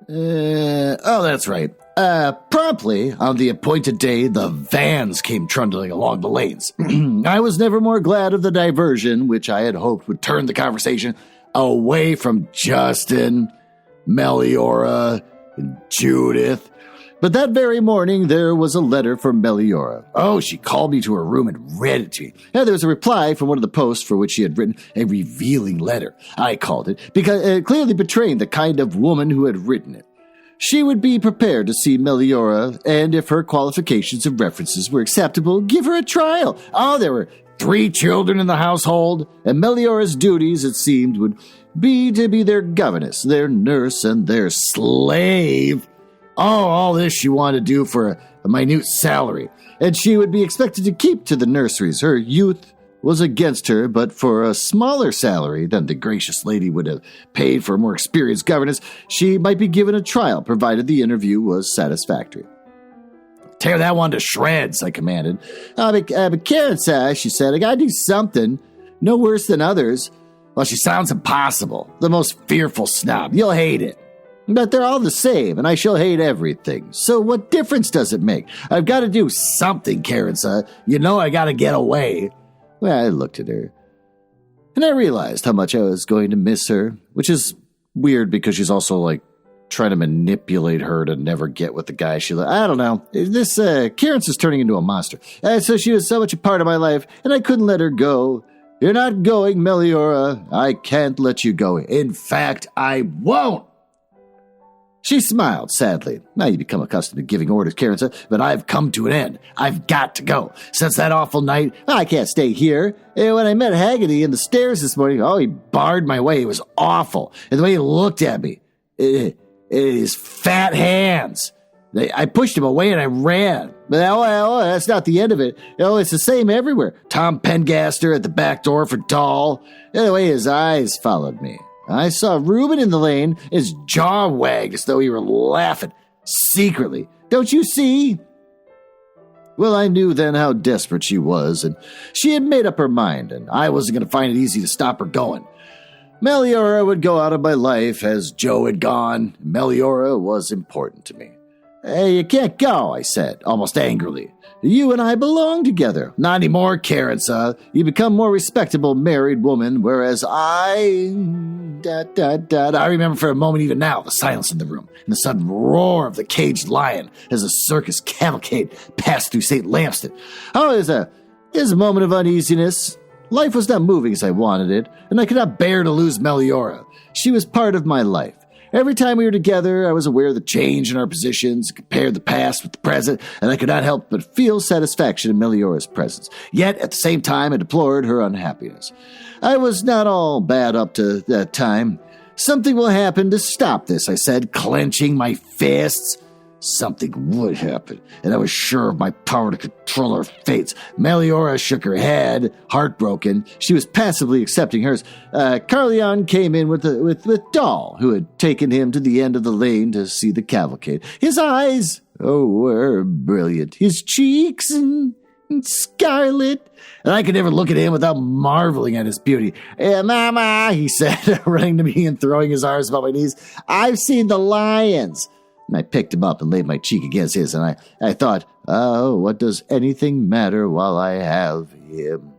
Speaker 1: That's right. Promptly, on the appointed day, the vans came trundling along the lanes. I was never more glad of the diversion, which I had hoped would turn the conversation away from Justin, Meliora, and Judith. But that very morning, there was a letter from Meliora. She called me to her room and read it to me. Now, there was a reply from one of the posts for which she had written a revealing letter, I called it, because clearly betraying the kind of woman who had written it. She would be prepared to see Meliora, and if her qualifications and references were acceptable, give her a trial. There were 3 children in the household, and Meliora's duties, it seemed, would be to be their governess, their nurse, and their slave. All this she wanted to do for a minute salary, and she would be expected to keep to the nurseries. Her youth was against her, but for a smaller salary than the gracious lady would have paid for a more experienced governess, she might be given a trial, provided the interview was satisfactory. Tear that one to shreds, I commanded. But Karensa, she said, I gotta do something. No worse than others. Well, she sounds impossible. The most fearful snob. You'll hate it. But they're all the same, and I shall hate everything. So what difference does it make? I've got to do something, Karensa. You know I got to get away. Well, I looked at her, and I realized how much I was going to miss her, which is weird because she's also, trying to manipulate her to never get with the guy she loves. I don't know. This Karensa's turning into a monster. So she was so much a part of my life, and I couldn't let her go. You're not going, Meliora. I can't let you go. In fact, I won't. She smiled sadly. Now you become accustomed to giving orders, Karensa, but I've come to an end. I've got to go. Since that awful night, I can't stay here. And when I met Haggerty in the stairs this morning, he barred my way. It was awful. And the way he looked at me, his fat hands. I pushed him away and I ran. But that's not the end of it. It's the same everywhere. Tom Pengaster at the back door for Doll. And the way his eyes followed me. I saw Reuben in the lane, his jaw wagged as though he were laughing secretly. Don't you see? Well, I knew then how desperate she was, and she had made up her mind, and I wasn't going to find it easy to stop her going. Meliora would go out of my life as Joe had gone. Meliora was important to me. Hey, you can't go, I said, almost angrily. You and I belong together. Not anymore, Karensa. You become more respectable married woman, whereas I... I remember for a moment even now the silence in the room and the sudden roar of the caged lion as a circus cavalcade passed through St. Lamston. Oh, it was a moment of uneasiness. Life was not moving as I wanted it, and I could not bear to lose Meliora. She was part of my life. Every time we were together, I was aware of the change in our positions, compared the past with the present, and I could not help but feel satisfaction in Meliora's presence. Yet, at the same time, I deplored her unhappiness. I was not all bad up to that time. Something will happen to stop this, I said, clenching my fists. Something would happen, and I was sure of my power to control her fates. Meliora shook her head, heartbroken. She was passively accepting hers. Carleon came in with Doll, who had taken him to the end of the lane to see the cavalcade. His eyes, were brilliant. His cheeks and scarlet. And I could never look at him without marveling at his beauty. Mama, he said, running to me and throwing his arms about my knees. I've seen the lions. And I picked him up and laid my cheek against his, and I thought, oh, what does anything matter while I have him?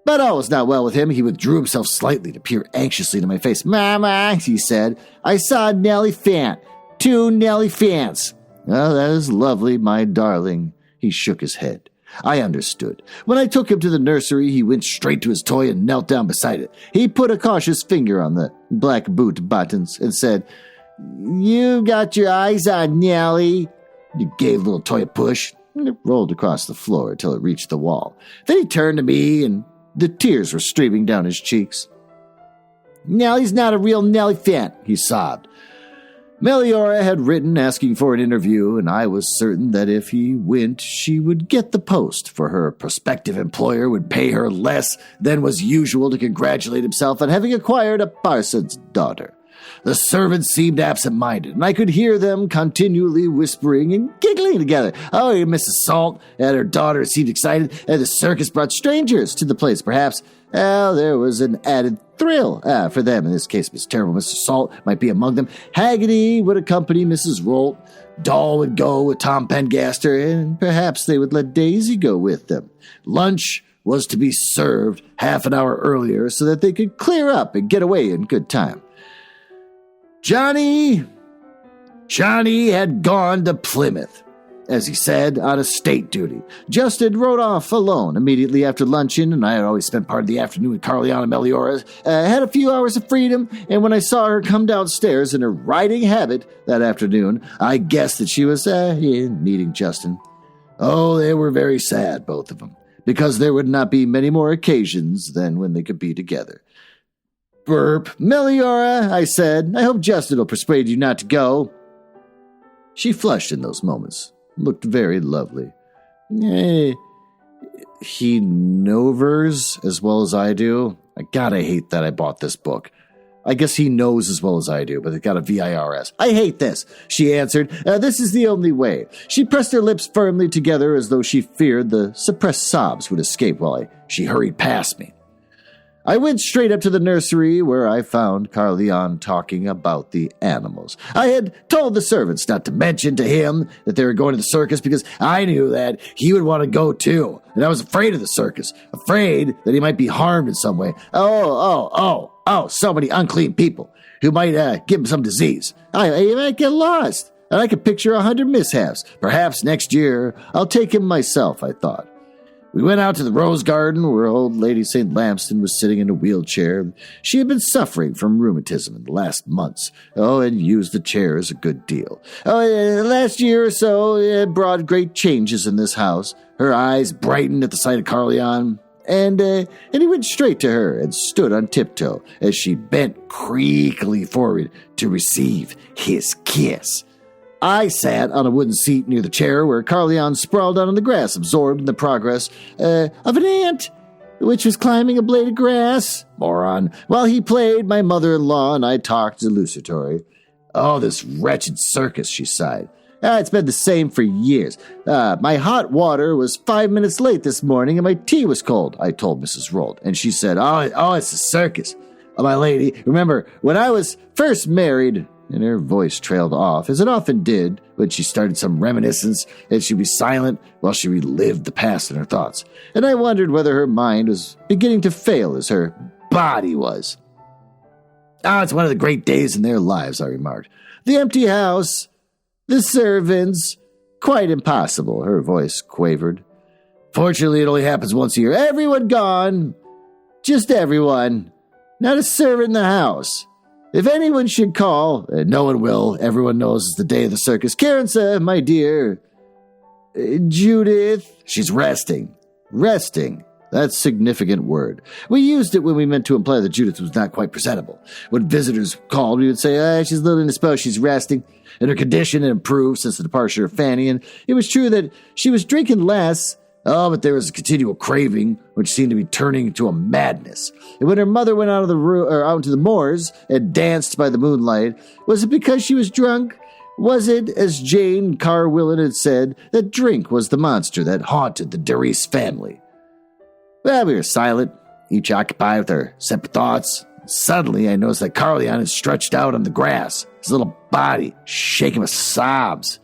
Speaker 1: But all was not well with him. He withdrew himself slightly to peer anxiously into my face. Mama, he said, I saw an elephant. 2 elephants. Oh, that is lovely, my darling. He shook his head. I understood. When I took him to the nursery, he went straight to his toy and knelt down beside it. He put a cautious finger on the black boot buttons and said, You got your eyes on Nellie. He gave the little toy a push, and it rolled across the floor until it reached the wall. Then he turned to me, and the tears were streaming down his cheeks. Nellie's not a real Nellie fan, he sobbed. Meliora had written asking for an interview, and I was certain that if he went, she would get the post, for her prospective employer would pay her less than was usual to congratulate himself on having acquired a parson's daughter. The servants seemed absent-minded, and I could hear them continually whispering and giggling together. Oh, Mrs. Salt and her daughter seemed excited, and the circus brought strangers to the place, perhaps. Well, there was an added thrill for them. In this case, Miss Terrible Mr. Salt might be among them. Haggerty would accompany Mrs. Holt. Doll would go with Tom Pengaster, and perhaps they would let Daisy go with them. Lunch was to be served half an hour earlier so that they could clear up and get away in good time. Johnny had gone to Plymouth, as he said, on estate duty. Justin rode off alone immediately after luncheon, and I had always spent part of the afternoon with Carleon and Meliora. Had a few hours of freedom, and when I saw her come downstairs in her riding habit that afternoon, I guessed that she was meeting Justin. Oh, they were very sad, both of them, because there would not be many more occasions than when they could be together. Burp. Meliora, I said, I hope Justin will persuade you not to go. She flushed in those moments, looked very lovely. He knows as well as I do. God, I hate that I bought this book. I guess he knows as well as I do, but it got a VIRS. I hate this, she answered. This is the only way. She pressed her lips firmly together as though she feared the suppressed sobs would escape while she hurried past me. I went straight up to the nursery where I found Carleon talking about the animals. I had told the servants not to mention to him that they were going to the circus because I knew that he would want to go too. And I was afraid of the circus, afraid that he might be harmed in some way. So many unclean people who might give him some disease. He might get lost. And I could picture 100 mishaps. Perhaps next year I'll take him myself, I thought. We went out to the rose garden where old Lady St. Lamston was sitting in a wheelchair. She had been suffering from rheumatism in the last months. And used the chairs a good deal. Last year or so, it brought great changes in this house. Her eyes brightened at the sight of Carleon. And he went straight to her and stood on tiptoe as she bent creakily forward to receive his kiss. I sat on a wooden seat near the chair where Carleon sprawled out on the grass, absorbed in the progress of an ant, which was climbing a blade of grass. Moron. While he played, my mother-in-law and I talked desultory. Oh, this wretched circus, she sighed. It's been the same for years. My hot water was 5 minutes late this morning and my tea was cold, I told Mrs. Holt. And she said, oh, it's a circus. My lady, remember, when I was first married," and her voice trailed off, as it often did when she started some reminiscence, and she'd be silent while she relived the past in her thoughts, and I wondered whether her mind was beginning to fail as her body was. It's one of the great days in their lives," I remarked. "The empty house, the servants, quite impossible," her voice quavered. "Fortunately, it only happens once a year. Everyone gone. Just everyone. Not a servant in the house. If anyone should call, no one will. Everyone knows it's the day of the circus. Karensa, my dear. Judith." "She's resting." Resting. That's a significant word. We used it when we meant to imply that Judith was not quite presentable. When visitors called, we would say, "She's a little indisposed, she's resting." And her condition had improved since the departure of Fanny, and it was true that she was drinking less. But there was a continual craving, which seemed to be turning into a madness. And when her mother went out into the moors and danced by the moonlight, was it because she was drunk? Was it, as Jane Carwillan had said, that drink was the monster that haunted the Derice family? Well, we were silent, each occupied with our separate thoughts. Suddenly, I noticed that Carleon had stretched out on the grass, his little body shaking with sobs.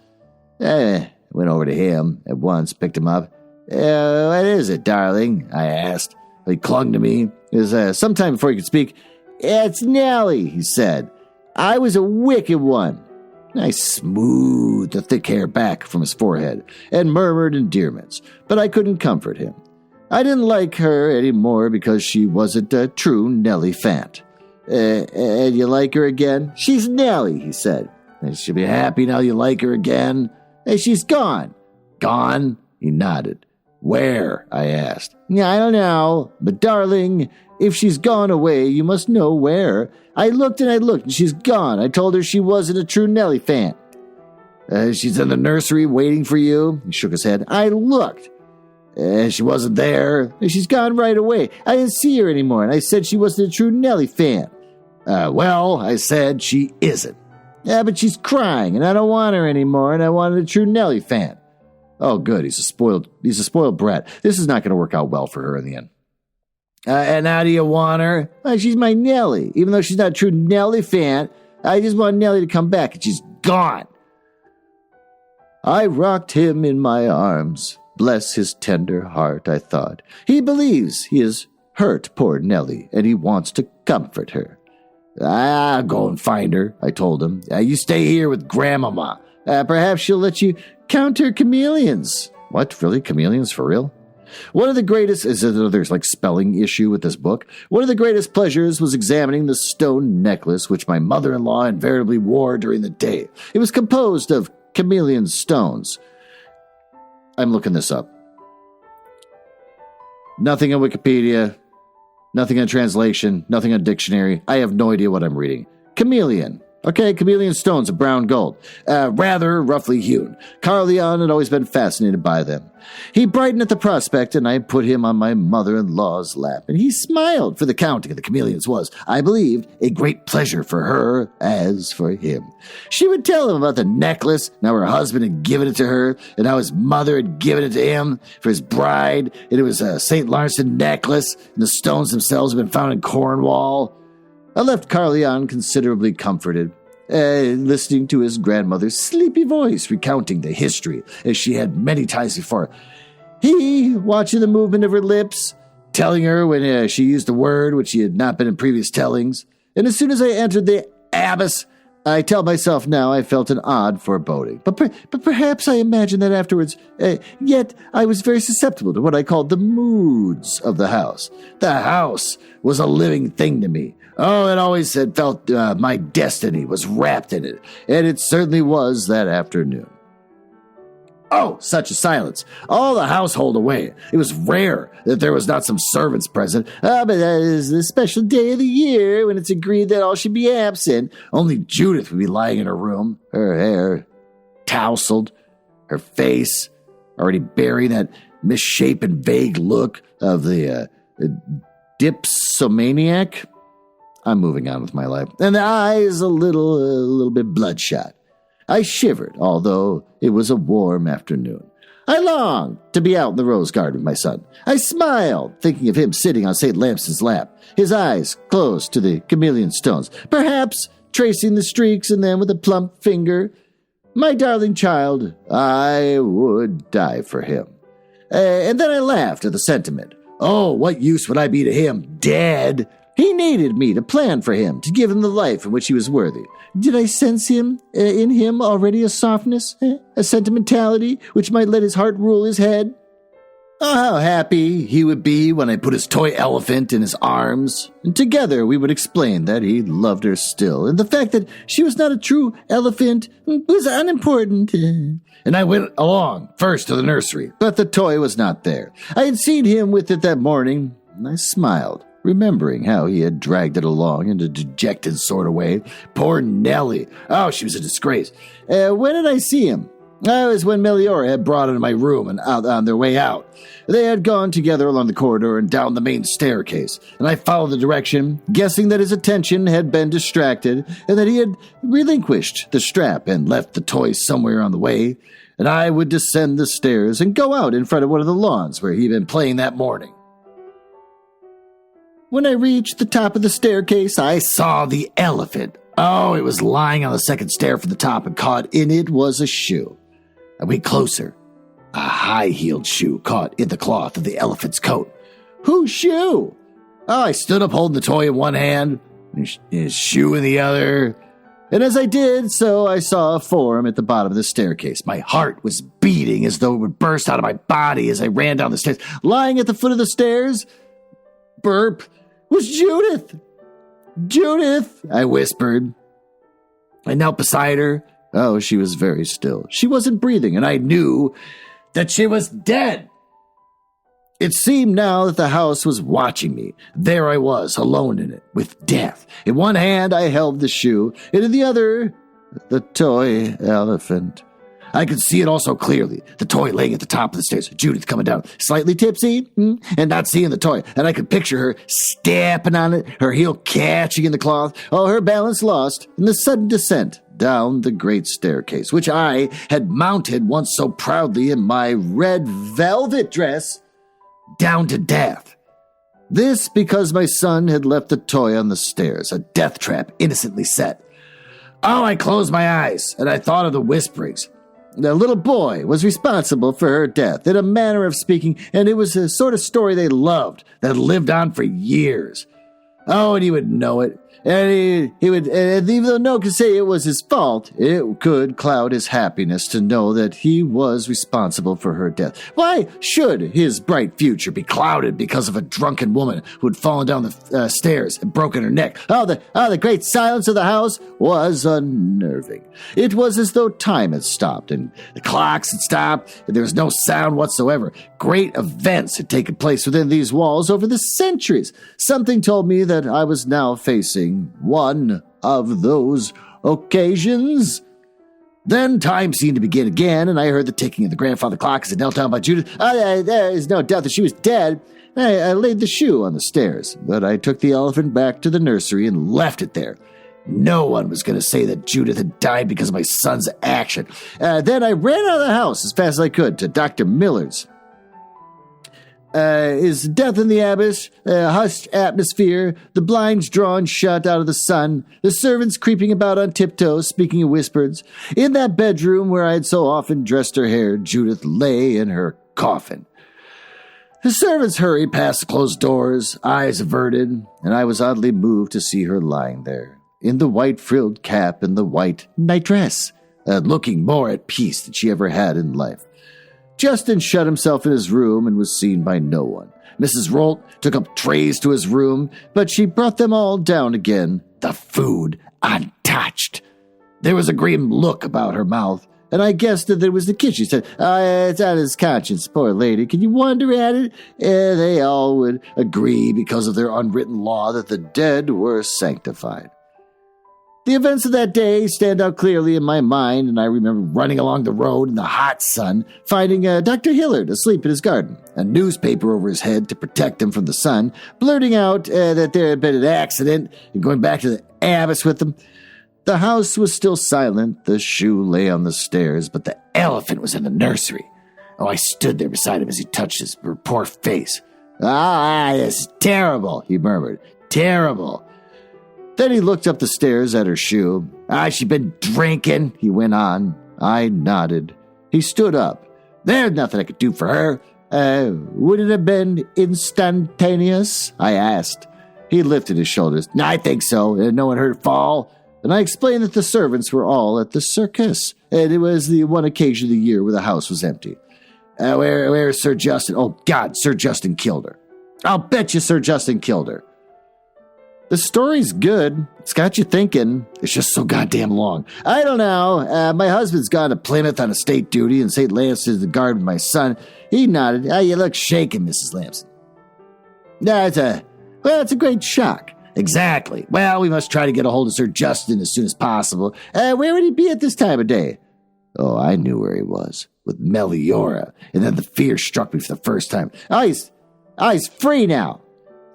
Speaker 1: I went over to him at once, picked him up. "What is it, darling?" I asked. He clung to me. It was some time before he could speak. "It's Nellie," he said. "I was a wicked one." I smoothed the thick hair back from his forehead and murmured endearments, but I couldn't comfort him. I didn't like her any more because she wasn't a true Nellie Fant. "And you like her again?" "She's Nellie," he said. "And she'll be happy now you like her again." "She's gone." "Gone?" He nodded. "Where?" I asked. "I don't know. But, darling, if she's gone away, you must know where. I looked, and she's gone. I told her she wasn't a true Nellie fan." "She's in the nursery waiting for you?" He shook his head. "I looked. She wasn't there. She's gone right away. I didn't see her anymore, and I said she wasn't a true Nellie fan." "Well," I said, "she isn't." "Yeah, but she's crying, and I don't want her anymore, and I wanted a true Nellie fan." "Oh, good. He's a spoiled brat. This is not going to work out well for her in the end." "And how do you want her?" "She's my Nellie. Even though she's not a true Nellie fan, I just want Nellie to come back, and she's gone." I rocked him in my arms. Bless his tender heart, I thought. He believes he has hurt poor Nellie, and he wants to comfort her. "I'll go and find her," I told him. "You stay here with Grandmama. Perhaps she'll let you count her chameleons." "What, really? Chameleons for real?" One of the greatest, there's like spelling issue with this book. One of the greatest pleasures was examining the stone necklace which my mother-in-law invariably wore during the day. It was composed of chameleon stones. I'm looking this up. Nothing on Wikipedia, nothing on translation, nothing on dictionary. I have no idea what I'm reading. Chameleon. Okay, chameleon stones of brown gold, rather roughly hewn. Carleon had always been fascinated by them. He brightened at the prospect, and I put him on my mother-in-law's lap, and he smiled, for the counting of the chameleons was, I believed, a great pleasure for her as for him. She would tell him about the necklace, and how her husband had given it to her, and how his mother had given it to him for his bride, and it was a St. Lawrence necklace, and the stones themselves had been found in Cornwall. I left Carleon considerably comforted, listening to his grandmother's sleepy voice recounting the history, as she had many times before. He, watching the movement of her lips, telling her when she used a word which she had not been in previous tellings, and as soon as I entered the abyss, I tell myself now I felt an odd foreboding. But perhaps I imagined that afterwards. Yet I was very susceptible to what I called the moods of the house. The house was a living thing to me. Oh, it always had felt my destiny was wrapped in it, and it certainly was that afternoon. Oh, such a silence. All the household away. It was rare that there was not some servants present. But that is the special day of the year when it's agreed that all should be absent. Only Judith would be lying in her room, her hair tousled, her face already bearing that misshapen, vague look of the dipsomaniac. I'm moving on with my life. And the eyes a little bit bloodshot. I shivered, although it was a warm afternoon. I longed to be out in the rose garden with my son. I smiled, thinking of him sitting on St. Lamson's lap, his eyes close to the chameleon stones, perhaps tracing the streaks in them with a plump finger. My darling child, I would die for him. And then I laughed at the sentiment. Oh, what use would I be to him, dead? He needed me to plan for him, to give him the life in which he was worthy. Did I sense in him already a softness, a sentimentality which might let his heart rule his head? Oh, how happy he would be when I put his toy elephant in his arms, and together we would explain that he loved her still, and the fact that she was not a true elephant was unimportant. And I went along first to the nursery, but the toy was not there. I had seen him with it that morning, and I smiled, remembering how he had dragged it along in a dejected sort of way. Poor Nellie. Oh, she was a disgrace. When did I see him? It was when Meliora had brought it to my room and out on their way out. They had gone together along the corridor and down the main staircase, and I followed the direction, guessing that his attention had been distracted and that he had relinquished the strap and left the toy somewhere on the way, and I would descend the stairs and go out in front of one of the lawns where he had been playing that morning. When I reached the top of the staircase, I saw the elephant. Oh, it was lying on the second stair from the top, and caught in it was a shoe. I went closer. A high-heeled shoe caught in the cloth of the elephant's coat. Whose shoe? Oh, I stood up holding the toy in one hand, and his shoe in the other. And as I did so, I saw a form at the bottom of the staircase. My heart was beating as though it would burst out of my body as I ran down the stairs. Lying at the foot of the stairs, burp, was Judith. Judith, I whispered. I knelt beside her. Oh, she was very still. She wasn't breathing, and I knew that she was dead. It seemed now that the house was watching me. There I was, alone in it, with death. In one hand I held the shoe, and in the other, the toy elephant. I could see it all so clearly. The toy laying at the top of the stairs, Judith coming down, slightly tipsy, and not seeing the toy. And I could picture her stepping on it, her heel catching in the cloth, all her balance lost, in the sudden descent down the great staircase, which I had mounted once so proudly in my red velvet dress, down to death. This because my son had left the toy on the stairs, a death trap innocently set. Oh, I closed my eyes, and I thought of the whisperings. The little boy was responsible for her death, in a manner of speaking, and it was a sort of story they loved, that lived on for years. Oh, and he would know it. And he would, and even though no one could say it was his fault, it could cloud his happiness to know that he was responsible for her death. Why should his bright future be clouded because of a drunken woman who had fallen down the stairs and broken her neck? The great silence of the house was unnerving. It was as though time had stopped, and the clocks had stopped, and there was no sound whatsoever. Great events had taken place within these walls over the centuries. Something told me that I was now facing one of those occasions. Then time seemed to begin again, and I heard the ticking of the grandfather clock as it knelt down by Judith. There is no doubt that she was dead. I laid the shoe on the stairs, but I took the elephant back to the nursery and left it there. No one was going to say that Judith had died because of my son's action. Then I ran out of the house as fast as I could to Dr. Miller's. His death in the abyss, hushed atmosphere, the blinds drawn shut out of the sun, the servants creeping about on tiptoes, speaking in whispers. In that bedroom where I had so often dressed her hair, Judith lay in her coffin. The servants hurried past the closed doors, eyes averted, and I was oddly moved to see her lying there, in the white frilled cap and the white nightdress, looking more at peace than she ever had in life. Justin shut himself in his room and was seen by no one. Mrs. Holt took up trays to his room, but she brought them all down again, the food untouched. There was a grim look about her mouth, and I guessed that it was the kid. She said, it's on his conscience, poor lady. Can you wonder at it? They all would agree because of their unwritten law that the dead were sanctified. The events of that day stand out clearly in my mind, and I remember running along the road in the hot sun, finding Dr. Hillard asleep in his garden, a newspaper over his head to protect him from the sun, blurting out that there had been an accident, and going back to the abyss with them. The house was still silent, the shoe lay on the stairs, but the elephant was in the nursery. Oh, I stood there beside him as he touched his poor face. Ah, this is terrible, he murmured. Terrible. Then he looked up the stairs at her shoe. She's been drinking, he went on. I nodded. He stood up. There's nothing I could do for her. Would it have been instantaneous? I asked. He lifted his shoulders. I think so. No one heard her fall. And I explained that the servants were all at the circus, and it was the one occasion of the year where the house was empty. Where's Sir Justin? Oh, God, Sir Justin killed her. I'll bet you Sir Justin killed her. The story's good. It's got you thinking. It's just so goddamn long. I don't know. My husband's gone to Plymouth on estate duty, and St. Lance is the guard with my son. He nodded. You look shaken, Mrs. Lamson. It's a great shock. Exactly. Well, we must try to get a hold of Sir Justin as soon as possible. Where would he be at this time of day? Oh, I knew where he was. With Meliora. And then the fear struck me for the first time. He's free now.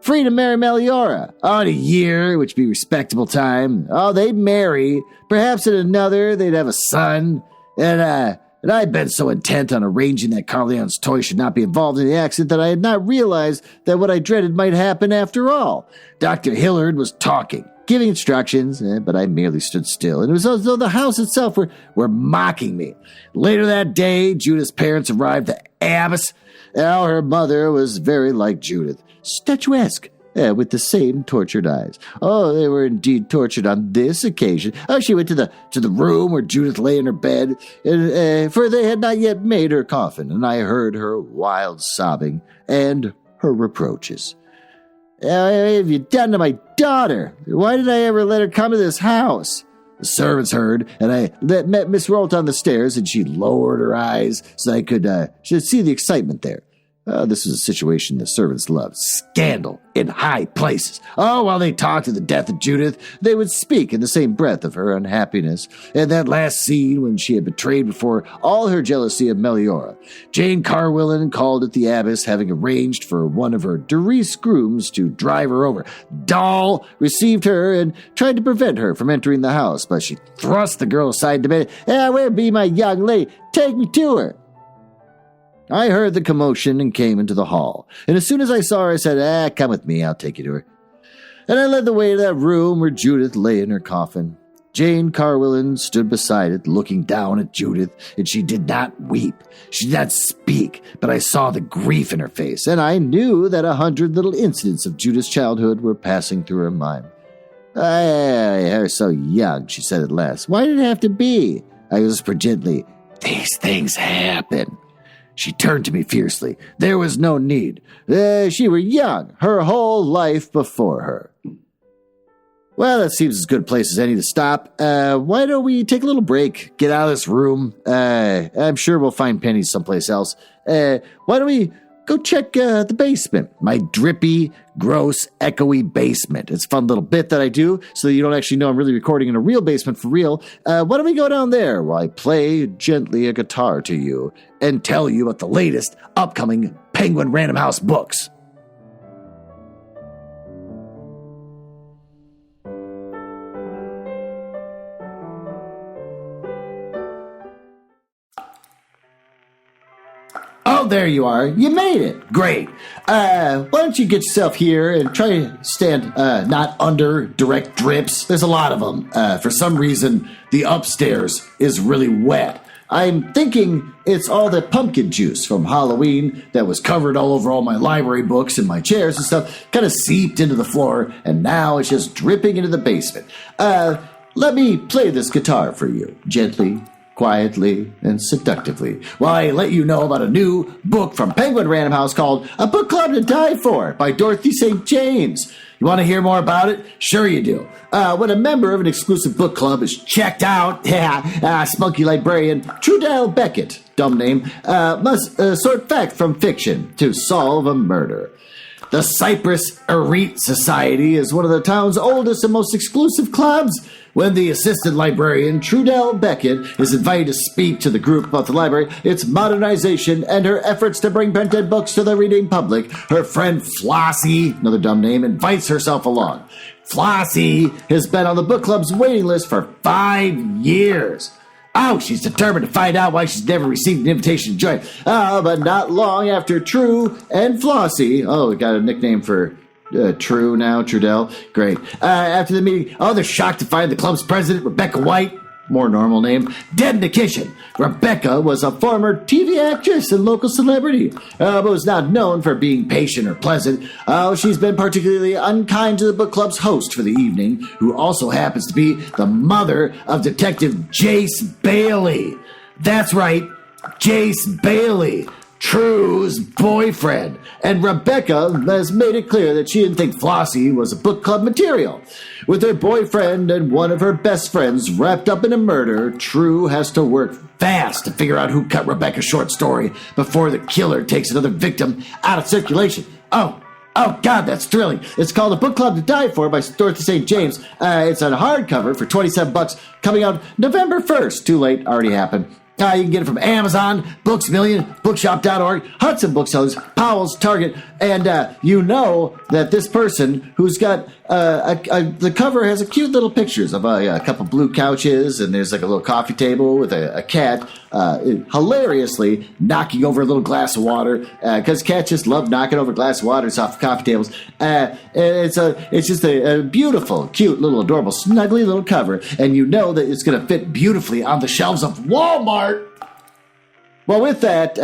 Speaker 1: Free to marry Meliora. In a year, which would be respectable time. They'd marry. Perhaps in another, they'd have a son. And I'd been so intent on arranging that Carleon's toy should not be involved in the accident that I had not realized that what I dreaded might happen after all. Dr. Hillard was talking, giving instructions, but I merely stood still, and it was as though the house itself were mocking me. Later that day, Judith's parents arrived at Abbas. Her mother was very like Judith, statuesque, with the same tortured eyes. They were indeed tortured on this occasion. She went to the room where Judith lay in her bed, for they had not yet made her coffin, and I heard her wild sobbing and her reproaches. What have you done to my daughter? Why did I ever let her come to this house? The servants heard, and I met Miss Holt on the stairs, and she lowered her eyes so I could see the excitement there. This was a situation the servants loved. Scandal in high places. While they talked of the death of Judith, they would speak in the same breath of her unhappiness. And that last scene when she had betrayed before all her jealousy of Meliora. Jane Carwillan called at the Abbess, having arranged for one of her Doris grooms to drive her over. Doll received her and tried to prevent her from entering the house, but she thrust the girl aside and demanded, where be my young lady? Take me to her. I heard the commotion and came into the hall, and as soon as I saw her, I said, come with me, I'll take you to her. And I led the way to that room where Judith lay in her coffin. Jane Carwillan stood beside it, looking down at Judith, and she did not weep. She did not speak, but I saw the grief in her face, and I knew that 100 little incidents of Judith's childhood were passing through her mind. You're so young, she said at last. Why did it have to be? I whispered gently, these things happen. She turned to me fiercely. There was no need. She were young, her whole life before her. Well, that seems as good a place as any to stop. Why don't we take a little break, get out of this room? I'm sure we'll find pennies someplace else. Why don't we go check the basement? My drippy, gross, echoey basement. It's a fun little bit that I do so that you don't actually know I'm really recording in a real basement for real. Why don't we go down there while I play gently a guitar to you and tell you about the latest upcoming Penguin Random House books? Oh, there you are. You made it. Great. Why don't you get yourself here and try to stand not under direct drips. There's a lot of them. For some reason, the upstairs is really wet. I'm thinking it's all the pumpkin juice from Halloween that was covered all over all my library books and my chairs and stuff, kind of seeped into the floor, and now it's just dripping into the basement. Let me play this guitar for you, gently, quietly, and seductively, while I let you know about a new book from Penguin Random House called A Book Club to Die For by Dorothy St. James. You want to hear more about it? Sure you do. When a member of an exclusive book club is checked out, spunky librarian Trudell Beckett, dumb name, must sort fact from fiction to solve a murder. The Cypress Elite Society is one of the town's oldest and most exclusive clubs. When the assistant librarian, Trudell Beckett, is invited to speak to the group about the library, its modernization, and her efforts to bring printed books to the reading public, her friend Flossie, another dumb name, invites herself along. Flossie has been on the book club's waiting list for 5 years. Oh, she's determined to find out why she's never received an invitation to join. But not long after True and Flossie, we got a nickname for True now, Trudell. Great. After the meeting, they're shocked to find the club's president, Rebecca White, more normal name, dead in the kitchen. Rebecca was a former TV actress and local celebrity, but was not known for being patient or pleasant. She's been particularly unkind to the book club's host for the evening, who also happens to be the mother of Detective Jace Bailey. That's right, Jace Bailey, True's boyfriend. And Rebecca has made it clear that she didn't think Flossie was a book club material. With her boyfriend and one of her best friends wrapped up in a murder, True has to work fast to figure out who cut Rebecca's short story before the killer takes another victim out of circulation. Oh, God, that's thrilling. It's called A Book Club to Die For by Dorothy St. James. It's on hardcover for $27, coming out November 1st. Too late, already happened. You can get it from Amazon, Books Million, Bookshop.org, Hudson Booksellers, Powell's, Target, and you know that this person who's got the cover has a cute little pictures of a couple blue couches, and there's like a little coffee table with a cat hilariously knocking over a little glass of water, because cats just love knocking over glass of waters off coffee tables. It's just a beautiful, cute, little, adorable, snuggly little cover, and you know that it's going to fit beautifully on the shelves of Walmart. Well, with that,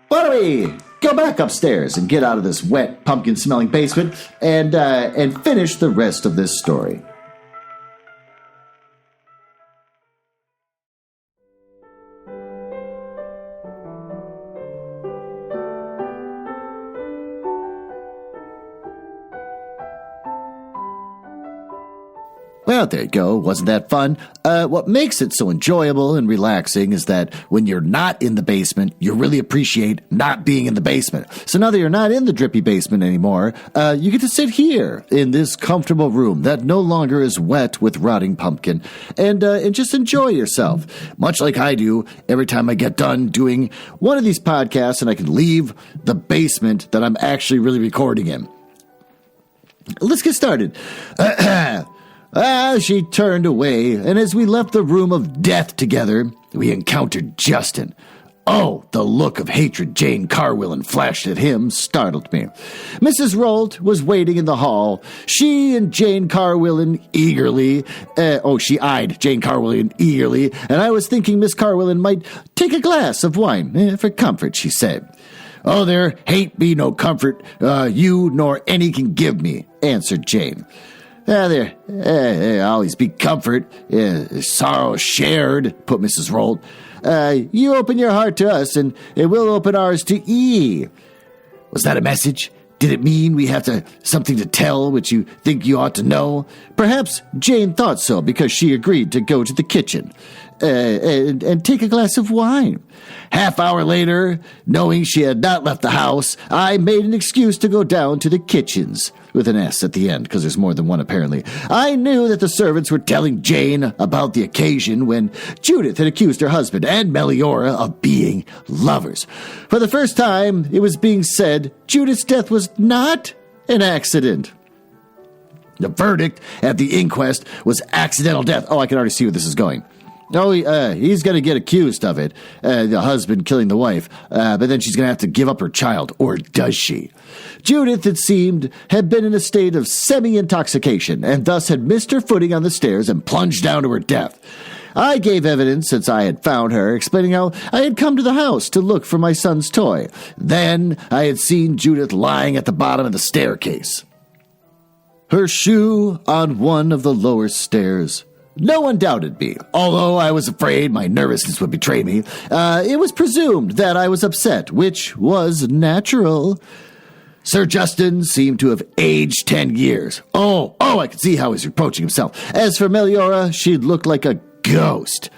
Speaker 1: why don't we go back upstairs and get out of this wet, pumpkin-smelling basement and finish the rest of this story. Well, there you go. Wasn't that fun? What makes it so enjoyable and relaxing is that when you're not in the basement, you really appreciate not being in the basement. So now that you're not in the drippy basement anymore, you get to sit here in this comfortable room that no longer is wet with rotting pumpkin and just enjoy yourself. Much like I do every time I get done doing one of these podcasts and I can leave the basement that I'm actually really recording in. Let's get started. She turned away, and as we left the room of death together, we encountered Justin. Oh, the look of hatred Jane Carwillan flashed at him startled me. Mrs. Holt was waiting in the hall. She and Jane Carwillan she eyed Jane Carwillan eagerly, and I was thinking Miss Carwillan might take a glass of wine for comfort, she said. Oh, there hain't be no comfort you nor any can give me, answered Jane. There always be comfort, sorrow shared, put Mrs. Holt. You open your heart to us, and we'll open ours to ye. Was that a message? Did it mean we have something to tell which you think you ought to know? Perhaps Jane thought so because she agreed to go to the kitchen and take a glass of wine. Half-hour later, knowing she had not left the house, I made an excuse to go down to the kitchens, with an S at the end, because there's more than one apparently. I knew that the servants were telling Jane about the occasion when Judith had accused her husband and Meliora of being lovers. For the first time, it was being said Judith's death was not an accident. The verdict at the inquest was accidental death. Oh, I can already see where this is going. Oh, he's going to get accused of it, the husband killing the wife, but then she's going to have to give up her child, or does she? Judith, it seemed, had been in a state of semi-intoxication, and thus had missed her footing on the stairs and plunged down to her death. I gave evidence since I had found her, explaining how I had come to the house to look for my son's toy. Then I had seen Judith lying at the bottom of the staircase, her shoe on one of the lower stairs. No one doubted me, although I was afraid my nervousness would betray me. It was presumed that I was upset, which was natural. Sir Justin seemed to have aged 10 years. Oh, I could see how he was reproaching himself. As for Meliora, she looked like a ghost.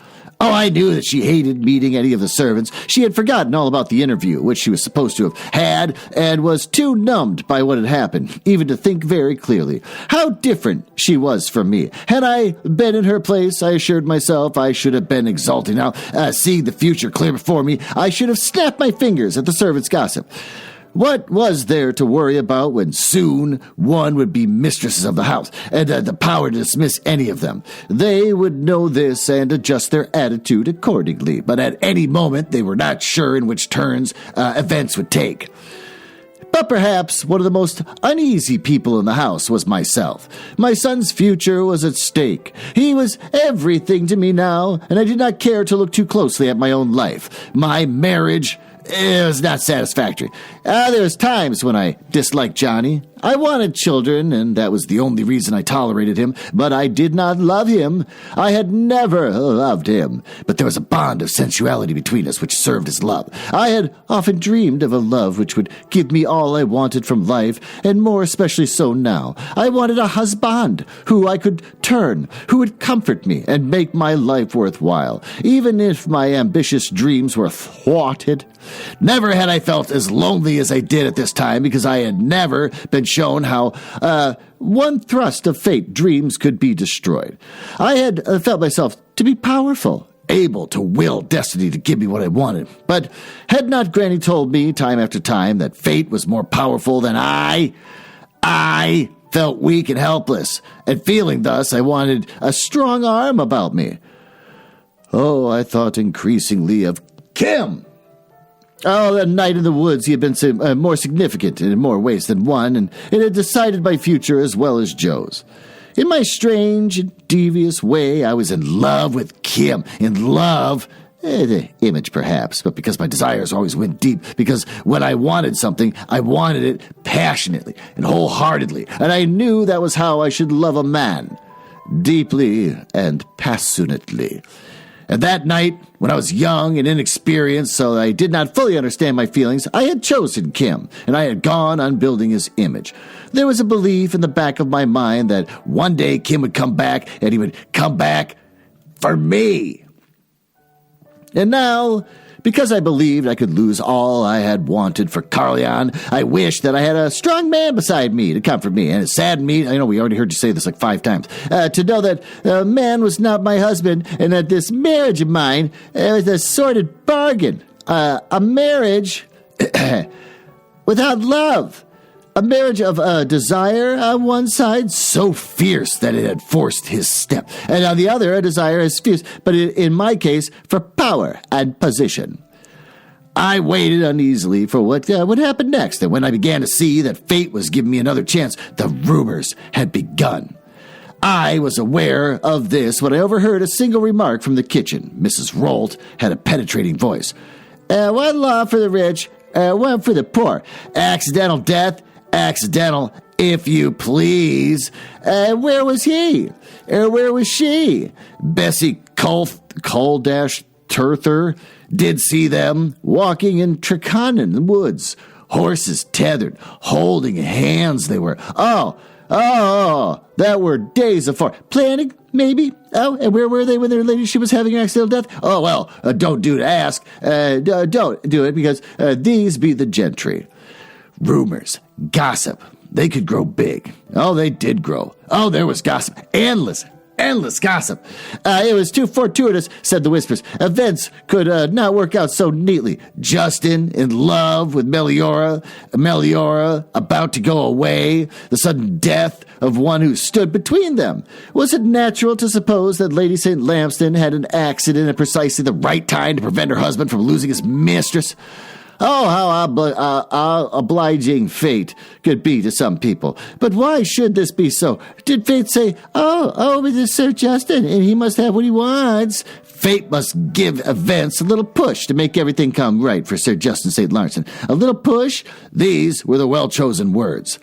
Speaker 1: Oh, I knew that she hated meeting any of the servants. She had forgotten all about the interview, which she was supposed to have had, and was too numbed by what had happened, even to think very clearly. How different she was from me. Had I been in her place, I assured myself I should have been exulting. Now, seeing the future clear before me, I should have snapped my fingers at the servants' gossip. What was there to worry about when soon one would be mistresses of the house and had the power to dismiss any of them? They would know this and adjust their attitude accordingly, but at any moment they were not sure in which turns events would take. But perhaps one of the most uneasy people in the house was myself. My son's future was at stake. He was everything to me now, and I did not care to look too closely at my own life. My marriage was not satisfactory. There was times when I disliked Johnny. I wanted children, and that was the only reason I tolerated him, but I did not love him. I had never loved him, but there was a bond of sensuality between us which served as love. I had often dreamed of a love which would give me all I wanted from life, and more especially so now. I wanted a husband who I could turn, who would comfort me and make my life worthwhile, even if my ambitious dreams were thwarted. Never had I felt as lonely as I did at this time, because I had never been shown how one thrust of fate dreams could be destroyed. I had felt myself to be powerful, able to will destiny to give me what I wanted. But had not Granny told me time after time that fate was more powerful than I felt weak and helpless, and feeling thus I wanted a strong arm about me. Oh, I thought increasingly of Kim. Oh, that night in the woods, he had been more significant in more ways than one, and it had decided my future as well as Joe's. In my strange and devious way, I was in love with Kim. In love, the image perhaps, but because my desires always went deep, because when I wanted something, I wanted it passionately and wholeheartedly, and I knew that was how I should love a man, deeply and passionately. And that night, when I was young and inexperienced, so I did not fully understand my feelings, I had chosen Kim, and I had gone on building his image. There was a belief in the back of my mind that one day Kim would come back, and he would come back for me. And now, because I believed I could lose all I had wanted for Carleon, I wished that I had a strong man beside me to comfort me. And it saddened me, I know we already heard you say this like 5 times, to know that a man was not my husband, and that this marriage of mine was a sordid bargain. A marriage without love. A marriage of desire on one side, so fierce that it had forced his step, and on the other, a desire as fierce, but in my case, for power and position. I waited uneasily for what would happen next, and when I began to see that fate was giving me another chance, the rumors had begun. I was aware of this when I overheard a single remark from the kitchen. Mrs. Holt had a penetrating voice. One law for the rich, one for the poor. Accidental death. Accidental, if you please. Where was he? Where was she? Bessie Cole-Turther did see them walking in Treconnan woods. Horses tethered, holding hands they were. Oh, that were days afore. Planning, maybe? Oh, and where were they when their ladyship was having an accidental death? Oh, well, don't do to ask. Don't do it, because these be the gentry. Rumors, gossip, they could grow big. Oh, they did grow. Oh, there was gossip. Endless gossip. It was too fortuitous, said the whispers. Events could not work out so neatly. Justin in love with Meliora about to go away, the sudden death of one who stood between them. Was it natural to suppose that Lady St. Lamston had an accident at precisely the right time to prevent her husband from losing his mistress? Oh, how obliging fate could be to some people. But why should this be so? Did fate say, oh, it is Sir Justin, and he must have what he wants? Fate must give events a little push to make everything come right for Sir Justin St. Larson. A little push? These were the well-chosen words.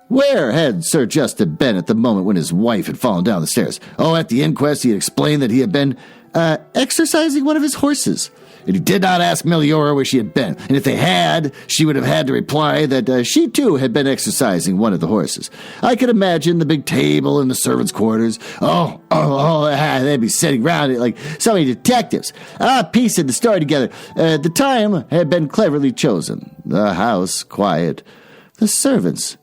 Speaker 1: Where had Sir Justin been at the moment when his wife had fallen down the stairs? Oh, at the inquest he had explained that he had been exercising one of his horses. And he did not ask Meliora where she had been. And if they had, she would have had to reply that she too had been exercising one of the horses. I could imagine the big table in the servants' quarters. They'd be sitting around it like so many detectives. Piecing the story together. The time had been cleverly chosen. The house quiet. The servants,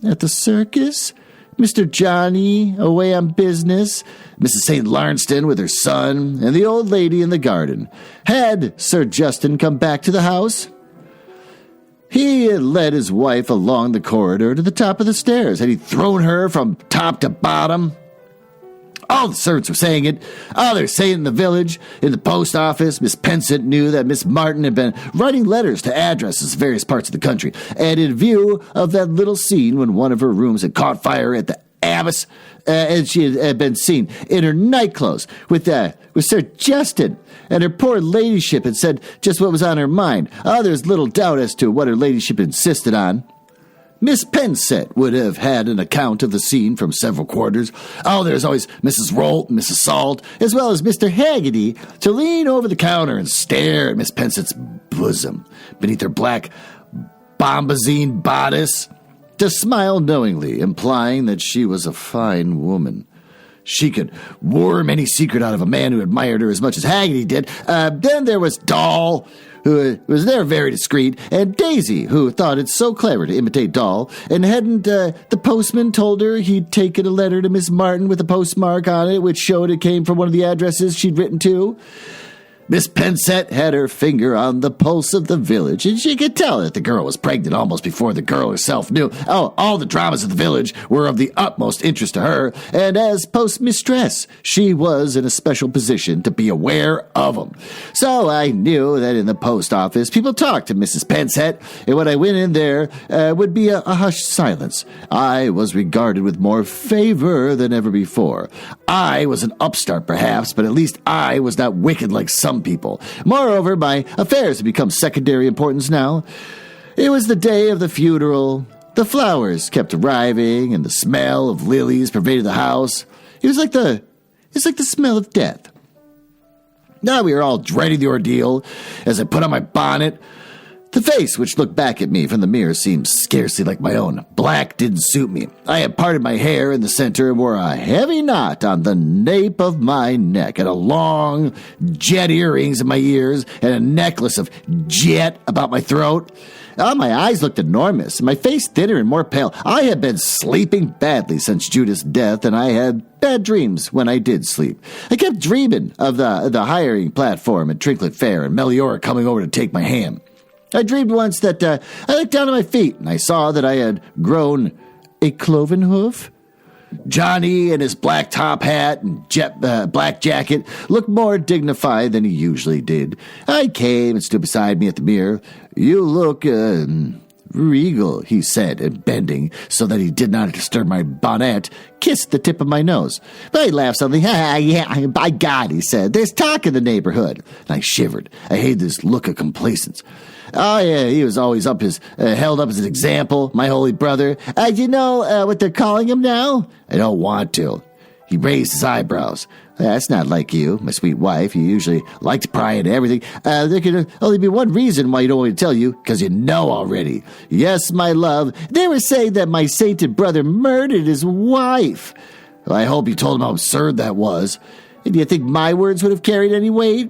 Speaker 1: at the circus? Mr. Johnny away on business, Mrs. St. Larnston with her son, and the old lady in the garden. Had Sir Justin come back to the house? He had led his wife along the corridor to the top of the stairs. Had he thrown her from top to bottom? All the servants were saying it. Oh, they're saying it in the village, in the post office. Miss Pensett knew that Miss Martin had been writing letters to addresses in various parts of the country. And in view of that little scene when one of her rooms had caught fire at the Abbess, and she had been seen in her nightclothes with Sir Justin, and her poor ladyship had said just what was on her mind. Oh, there's little doubt as to what her ladyship insisted on. Miss Pensett would have had an account of the scene from several quarters. Oh, there's always Mrs. Holt, Mrs. Salt, as well as Mr. Haggerty, to lean over the counter and stare at Miss Pensett's bosom beneath her black bombazine bodice, to smile knowingly, implying that she was a fine woman. She could worm any secret out of a man who admired her as much as Haggerty did. Then there was Doll, who was there very discreet, and Daisy, who thought it so clever to imitate Doll, and hadn't the postman told her he'd taken a letter to Miss Martin with a postmark on it, which showed it came from one of the addresses she'd written to. Miss Pensett had her finger on the pulse of the village, and she could tell that the girl was pregnant almost before the girl herself knew. Oh, all the dramas of the village were of the utmost interest to her, and as postmistress, she was in a special position to be aware of them. So I knew that in the post office, people talked to Mrs. Pensett, and when I went in there, would be a hushed silence. I was regarded with more favor than ever before. I was an upstart, perhaps, but at least I was not wicked like some people. Moreover, my affairs had become secondary importance now. It was the day of the funeral. The flowers kept arriving, and the smell of lilies pervaded the house. It's like the smell of death. Now we were all dreading the ordeal as I put on my bonnet. The face which looked back at me from the mirror seemed scarcely like my own. Black didn't suit me. I had parted my hair in the center and wore a heavy knot on the nape of my neck, and a long jet earrings in my ears, and a necklace of jet about my throat. My eyes looked enormous, and my face thinner and more pale. I had been sleeping badly since Judith's death, and I had bad dreams when I did sleep. I kept dreaming of the hiring platform at Trinklet Fair and Meliora coming over to take my hand. I dreamed once that I looked down at my feet, and I saw that I had grown a cloven hoof. Johnny in his black top hat and black jacket looked more dignified than he usually did. I came and stood beside me at the mirror. "You look, regal," he said, and bending so that he did not disturb my bonnet, kissed the tip of my nose. But I laughed suddenly. Yeah, by God," he said, "there's talk in the neighborhood." And I shivered. I hated this look of complacence. Oh, yeah, he was always held up as an example, my holy brother. Do you know what they're calling him now? I don't want to. He raised his eyebrows. That's not like you, my sweet wife. You usually like to pry into everything. There can only be one reason why you don't want me to tell you, because you know already. Yes, my love, they were saying that my sainted brother murdered his wife. Well, I hope you told him how absurd that was. And do you think my words would have carried any weight?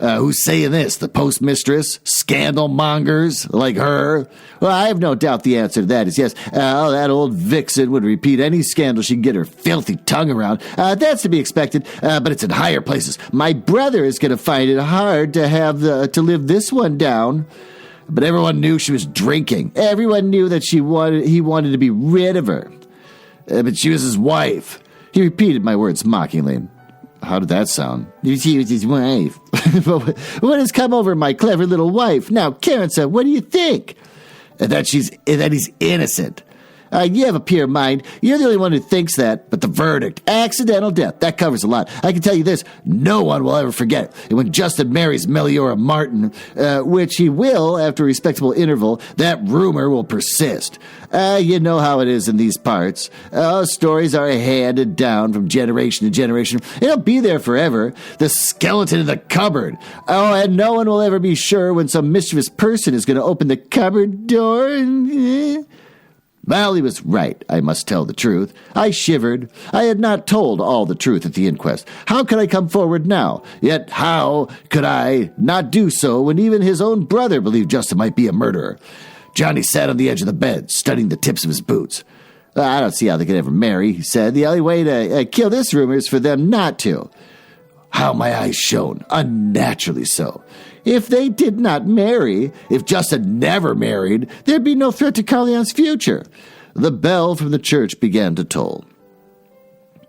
Speaker 1: Who's saying this? The postmistress? Scandal mongers like her? Well, I have no doubt the answer to that is yes. That old vixen would repeat any scandal she can get her filthy tongue around. That's to be expected, but it's in higher places. My brother is going to find it hard to live this one down. But everyone knew she was drinking. Everyone knew that he wanted to be rid of her. But she was his wife. He repeated my words mockingly. How did that sound? She was his wife. What has come over my clever little wife? Now, Karensa, what do you think? That he's innocent. You have a pure mind. You're the only one who thinks that. But the verdict, accidental death, that covers a lot. I can tell you this, no one will ever forget. And when Justin marries Meliora Martin, which he will after a respectable interval, that rumor will persist. You know how it is in these parts. Stories are handed down from generation to generation. It'll be there forever. The skeleton in the cupboard. And no one will ever be sure when some mischievous person is going to open the cupboard door. Well, he was right, I must tell the truth. I shivered. I had not told all the truth at the inquest. How could I come forward now? Yet how could I not do so when even his own brother believed Justin might be a murderer? Johnny sat on the edge of the bed, studying the tips of his boots. I don't see how they could ever marry, he said. The only way to kill this rumor is for them not to. How my eyes shone, unnaturally so. If they did not marry, if Justin never married, there'd be no threat to Carleon's future. The bell from the church began to toll.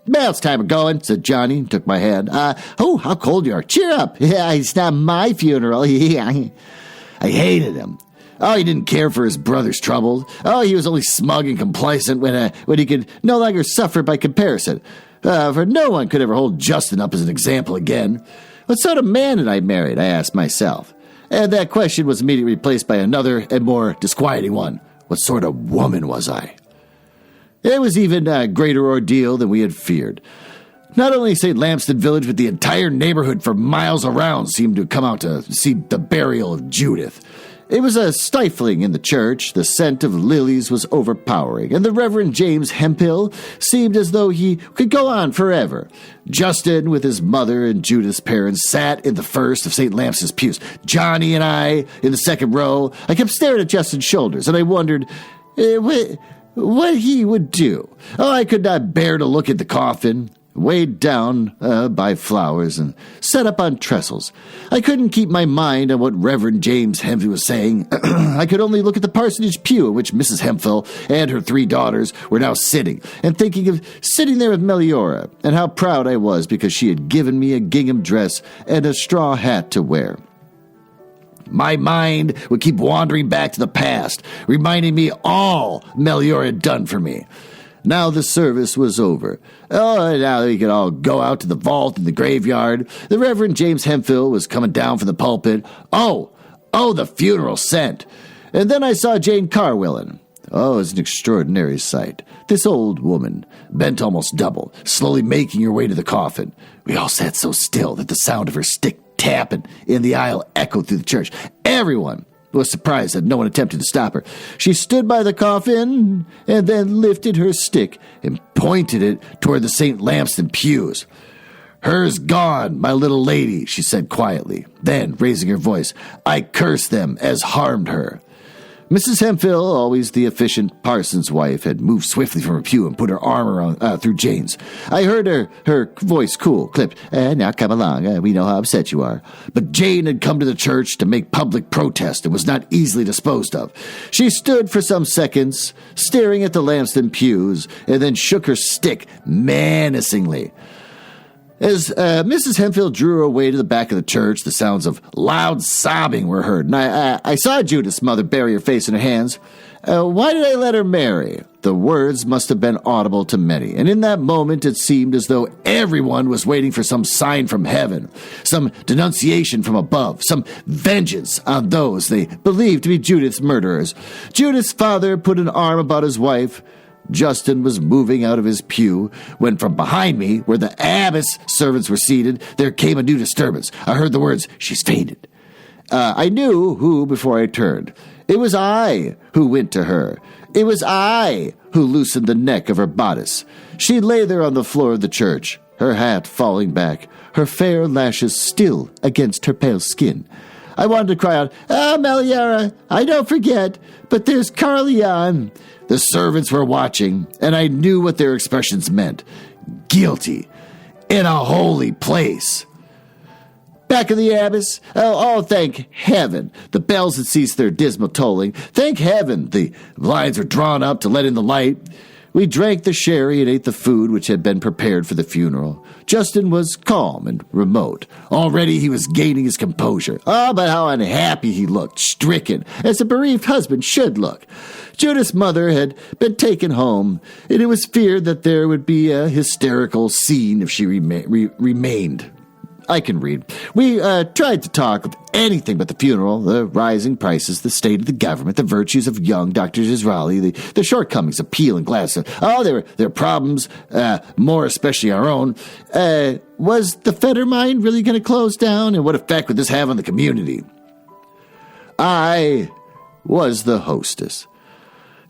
Speaker 1: "Well, it's time of going," said Johnny, and took my hand. Oh, how cold you are. Cheer up. Yeah, it's not my funeral. I hated him. Oh, he didn't care for his brother's troubles. Oh, he was only smug and complacent when he could no longer suffer by comparison. For no one could ever hold Justin up as an example again. What sort of man had I married, I asked myself. And that question was immediately replaced by another and more disquieting one. What sort of woman was I? It was even a greater ordeal than we had feared. Not only St. Lamston Village, but the entire neighborhood for miles around seemed to come out to see the burial of Judith. It was a stifling in the church. The scent of lilies was overpowering, and the Reverend James Hemphill seemed as though he could go on forever. Justin, with his mother and Judith's parents, sat in the first of St. Lamston's pews. Johnny and I in the second row. I kept staring at Justin's shoulders, and I wondered what he would do. Oh, I could not bear to look at the coffin, weighed down by flowers and set up on trestles. I couldn't keep my mind on what Reverend James Hemphill was saying. I could only look at the parsonage pew in which Mrs. Hemphill and her 3 daughters were now sitting, and thinking of sitting there with Meliora, and how proud I was because she had given me a gingham dress and a straw hat to wear. My mind would keep wandering back to the past, reminding me all Meliora had done for me. Now the service was over. Oh, now we could all go out to the vault in the graveyard. The Reverend James Hemphill was coming down from the pulpit. Oh, the funeral sent. And then I saw Jane Carwillan. Oh, it was an extraordinary sight. This old woman, bent almost double, slowly making her way to the coffin. We all sat so still that the sound of her stick tapping in the aisle echoed through the church. Everyone was surprised that no one attempted to stop her. She stood by the coffin and then lifted her stick and pointed it toward the St. Lamston pews. "Hers gone, my little lady," she said quietly. Then, raising her voice, "I curse them as harmed her." Mrs. Hemphill, always the efficient parson's wife, had moved swiftly from her pew and put her arm around through Jane's. I heard her voice cool, clipped. "Now come along, we know how upset you are." But Jane had come to the church to make public protest and was not easily disposed of. She stood for some seconds, staring at the Lamston pews, and then shook her stick menacingly. As Mrs. Hemphill drew her away to the back of the church, the sounds of loud sobbing were heard, and I saw Judith's mother bury her face in her hands. Why did I let her marry? The words must have been audible to many, and in that moment it seemed as though everyone was waiting for some sign from heaven, some denunciation from above, some vengeance on those they believed to be Judith's murderers. Judith's father put an arm about his wife. Justin was moving out of his pew when from behind me, where the abbess servants were seated, there came a new disturbance. I heard the words, "She's fainted." I knew who before I turned. It was I who went to her. It was I who loosened the neck of her bodice. She lay there on the floor of the church, her hat falling back, her fair lashes still against her pale skin. I wanted to cry out, Meliora, I don't forget, but there's Carleon." The servants were watching, and I knew what their expressions meant. Guilty. In a holy place. Back in the abbess? Oh, thank heaven. The bells had ceased their dismal tolling. Thank heaven the blinds were drawn up to let in the light. We drank the sherry and ate the food which had been prepared for the funeral. Justin was calm and remote. Already he was gaining his composure. Oh, but how unhappy he looked, stricken, as a bereaved husband should look. Judith's mother had been taken home, and it was feared that there would be a hysterical scene if she remained. I can read. We tried to talk of anything but the funeral, the rising prices, the state of the government, the virtues of young Dr. Disraeli, the shortcomings of Peel and Gladstone. Oh, there are problems, more especially our own. Was the Fetter mine really going to close down, and what effect would this have on the community? I was the hostess.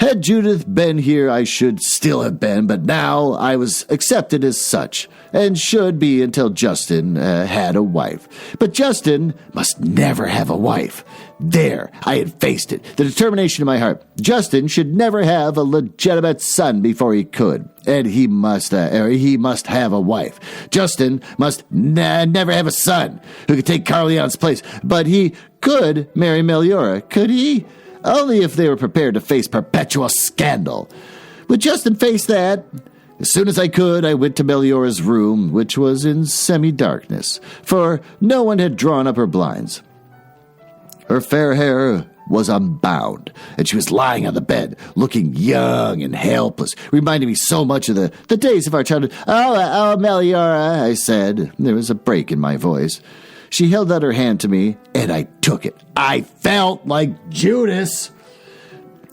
Speaker 1: Had Judith been here, I should still have been, but now I was accepted as such, and should be until Justin had a wife. But Justin must never have a wife. There, I had faced it, the determination in my heart. Justin should never have a legitimate son before he could, and he must have a wife. Justin must never have a son who could take Carleon's place, but he could marry Meliora, could he? Only if they were prepared to face perpetual scandal. Would Justin face that? As soon as I could, I went to Meliora's room, which was in semi-darkness, for no one had drawn up her blinds. Her fair hair was unbound, and she was lying on the bed, looking young and helpless, reminding me so much of the days of our childhood. Oh, Meliora, I said. There was a break in my voice. She held out her hand to me, and I took it. I felt like Judas.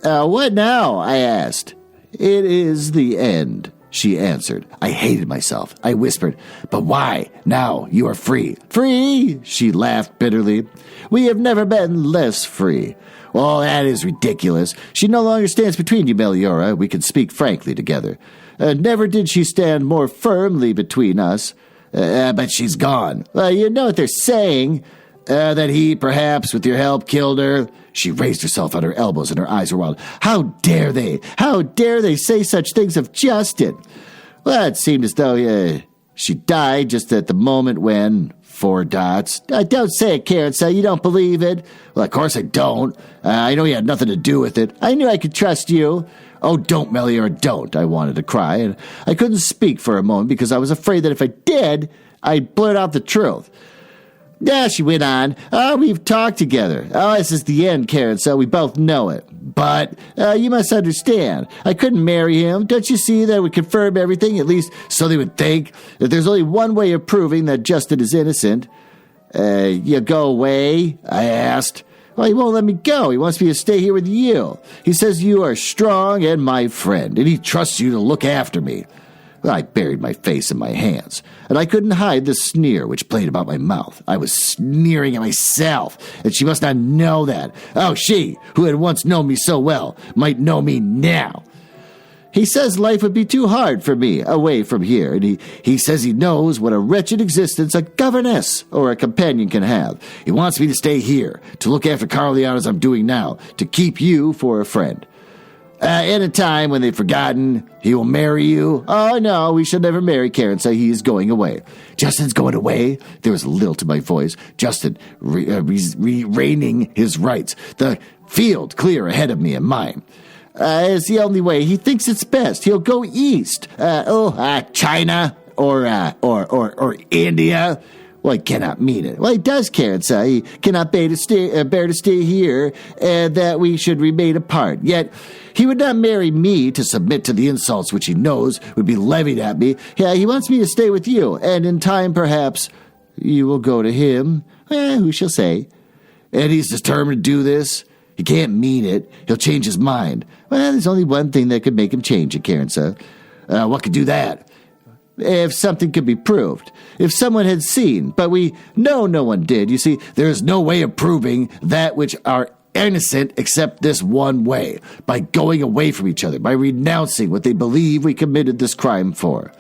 Speaker 1: What now? I asked. It is the end, she answered. I hated myself. I whispered, but why? Now you are free. Free? She laughed bitterly. We have never been less free. Well, that is ridiculous. She no longer stands between you, Meliora. We can speak frankly together. Never did she stand more firmly between us. But she's gone. You know what they're saying. That he, perhaps, with your help, killed her. She raised herself on her elbows and her eyes were wild. How dare they? How dare they say such things of Justin? Well, it seemed as though she died just at the moment when... 4 dots. Don't say it, Karensa. You don't believe it. Well, of course I don't. I know you had nothing to do with it. I knew I could trust you. Oh, don't, Meliora, don't. I wanted to cry, and I couldn't speak for a moment because I was afraid that if I did, I'd blurt out the truth. Yeah, she went on. Oh, we've talked together. Oh, this is the end, Karensa. We both know it. But you must understand, I couldn't marry him. Don't you see that would confirm everything, at least so they would think, that there's only one way of proving that Justin is innocent? You go away? I asked. Well, he won't let me go. He wants me to stay here with you. He says you are strong and my friend, and he trusts you to look after me. Well, I buried my face in my hands, and I couldn't hide the sneer which played about my mouth. I was sneering at myself, and she must not know that. Oh, she, who had once known me so well, might know me now. He says life would be too hard for me away from here, and he says he knows what a wretched existence a governess or a companion can have. He wants me to stay here, to look after Carleon as I'm doing now, to keep you for a friend. In a time when they've forgotten, he will marry you. Oh, no, we shall never marry Karensa. He is going away. Justin's going away? There was a lilt to my voice. Justin reigning his rights. The field clear ahead of me and mine. It's the only way. He thinks it's best. He'll go east. China or India. Well, he cannot mean it. Well, he does, Karensa. He cannot bear to stay here, and that we should remain apart. Yet, he would not marry me to submit to the insults which he knows would be levied at me. Yeah, he wants me to stay with you, and in time, perhaps, you will go to him. Who shall say? And he's determined to do this. He can't mean it. He'll change his mind. Well, there's only one thing that could make him change it, Karensa. What could do that? If something could be proved. If someone had seen. But we know no one did. You see, there is no way of proving that which are innocent except this one way. By going away from each other. By renouncing what they believe we committed this crime for.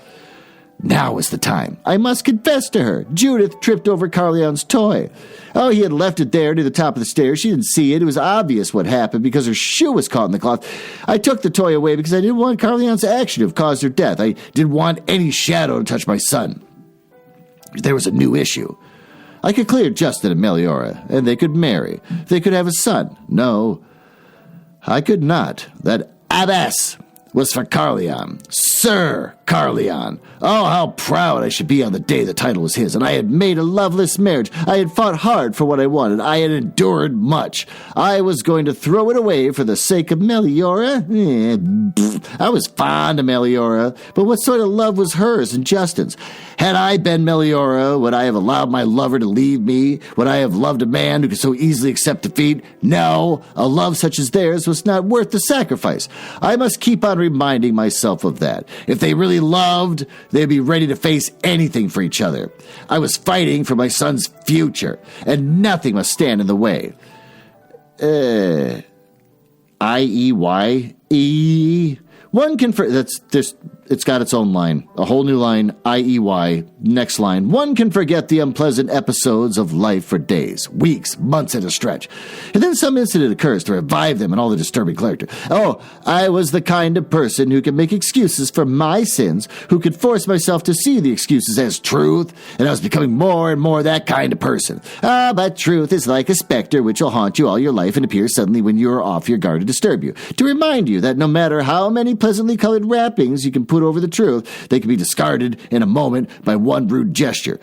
Speaker 1: Now is the time. I must confess to her. Judith tripped over Carleon's toy. Oh, he had left it there near the top of the stairs. She didn't see it. It was obvious what happened because her shoe was caught in the cloth. I took the toy away because I didn't want Carleon's action to have caused her death. I didn't want any shadow to touch my son. There was a new issue. I could clear Justin and Meliora, and they could marry. They could have a son. No, I could not. That abbess was for Carleon. Sir Carleon. Oh, how proud I should be on the day the title was his, and I had made a loveless marriage. I had fought hard for what I wanted. I had endured much. I was going to throw it away for the sake of Meliora? I was fond of Meliora, but what sort of love was hers and Justin's? Had I been Meliora, would I have allowed my lover to leave me? Would I have loved a man who could so easily accept defeat? No, a love such as theirs was not worth the sacrifice. I must keep on reminding myself of that. If they really loved, they'd be ready to face anything for each other. I was fighting for my son's future, and nothing must stand in the way. I I-E-Y-E. One can it's got its own line. A whole new line, I-E-Y. Next line. One can forget the unpleasant episodes of life for days, weeks, months at a stretch. And then some incident occurs to revive them and all the disturbing character. Oh, I was the kind of person who could make excuses for my sins, who could force myself to see the excuses as truth, and I was becoming more and more that kind of person. But truth is like a specter which will haunt you all your life and appear suddenly when you are off your guard to disturb you, to remind you that no matter how many pleasantly colored wrappings you can put over the truth, they can be discarded in a moment by one rude gesture.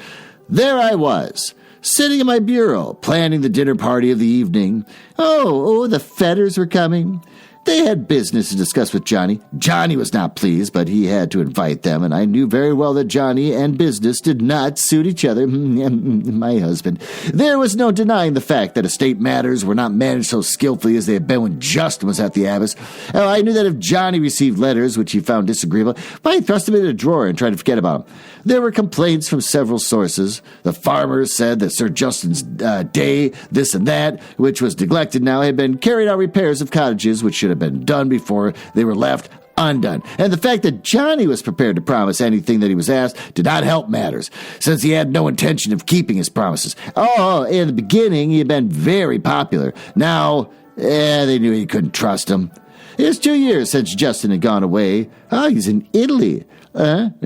Speaker 1: There I was, sitting at my bureau, planning the dinner party of the evening. Oh, the Fetters were coming. They had business to discuss with Johnny. Johnny was not pleased, but he had to invite them, and I knew very well that Johnny and business did not suit each other. My husband. There was no denying the fact that estate matters were not managed so skillfully as they had been when Justin was at the Abbess. I knew that if Johnny received letters which he found disagreeable, I thrust them into a drawer and tried to forget about them. There were complaints from several sources. The farmers said that Sir Justin's day, this and that, which was neglected now, had been carried out repairs of cottages which should have been done before they were left undone. And the fact that Johnny was prepared to promise anything that he was asked did not help matters, since he had no intention of keeping his promises. Oh, in the beginning, he had been very popular. Now, they knew he couldn't trust him. It was 2 years since Justin had gone away. Oh, he's in Italy. And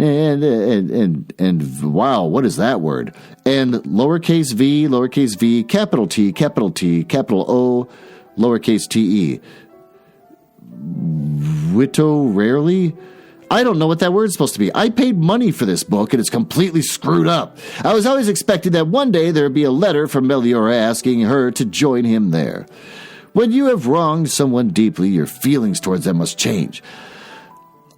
Speaker 1: wow, what is that word? And lowercase v, capital T, capital O, lowercase te. Witto rarely? I don't know what that word's supposed to be. I paid money for this book, and it's completely screwed up. I was always expecting that one day there would be a letter from Meliora asking her to join him there. When you have wronged someone deeply, your feelings towards them must change.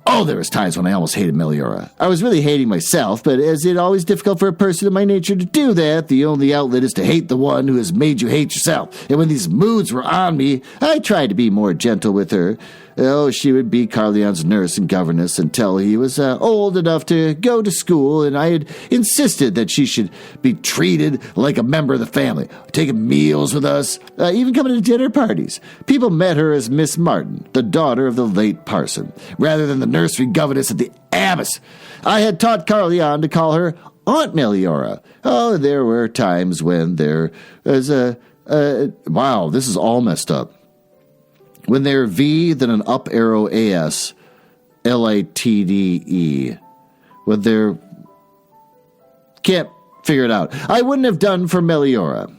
Speaker 1: Oh, there was times when I almost hated Meliora. I was really hating myself, but as it's always difficult for a person of my nature to do that, the only outlet is to hate the one who has made you hate yourself. And when these moods were on me, I tried to be more gentle with her. Oh, she would be Carleon's nurse and governess until he was old enough to go to school, and I had insisted that she should be treated like a member of the family, taking meals with us, even coming to dinner parties. People met her as Miss Martin, the daughter of the late parson, rather than the nursery governess at the Abbess. I had taught Carleon to call her Aunt Meliora. Oh, there were times when there was wow, this is all messed up. When they're V, then an up arrow AS, LITDE. When they're... Can't figure it out. I wouldn't have done for Meliora.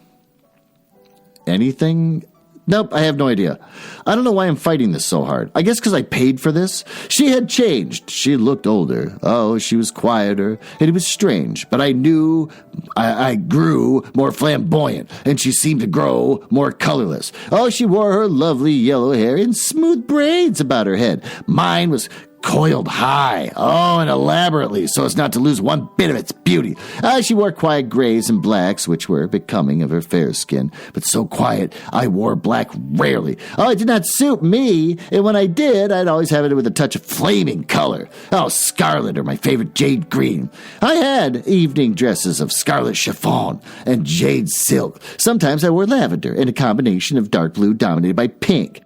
Speaker 1: Anything? Nope, I have no idea. I don't know why I'm fighting this so hard. I guess because I paid for this. She had changed. She looked older. Oh, she was quieter. And it was strange. But I knew I grew more flamboyant. And she seemed to grow more colorless. Oh, she wore her lovely yellow hair in smooth braids about her head. Mine was coiled high, and elaborately, so as not to lose one bit of its beauty. She wore quiet grays and blacks, which were becoming of her fair skin, but so quiet, I wore black rarely. Oh, it did not suit me, and when I did, I'd always have it with a touch of flaming color. Oh, scarlet, or my favorite jade green. I had evening dresses of scarlet chiffon and jade silk. Sometimes I wore lavender, and a combination of dark blue dominated by pink.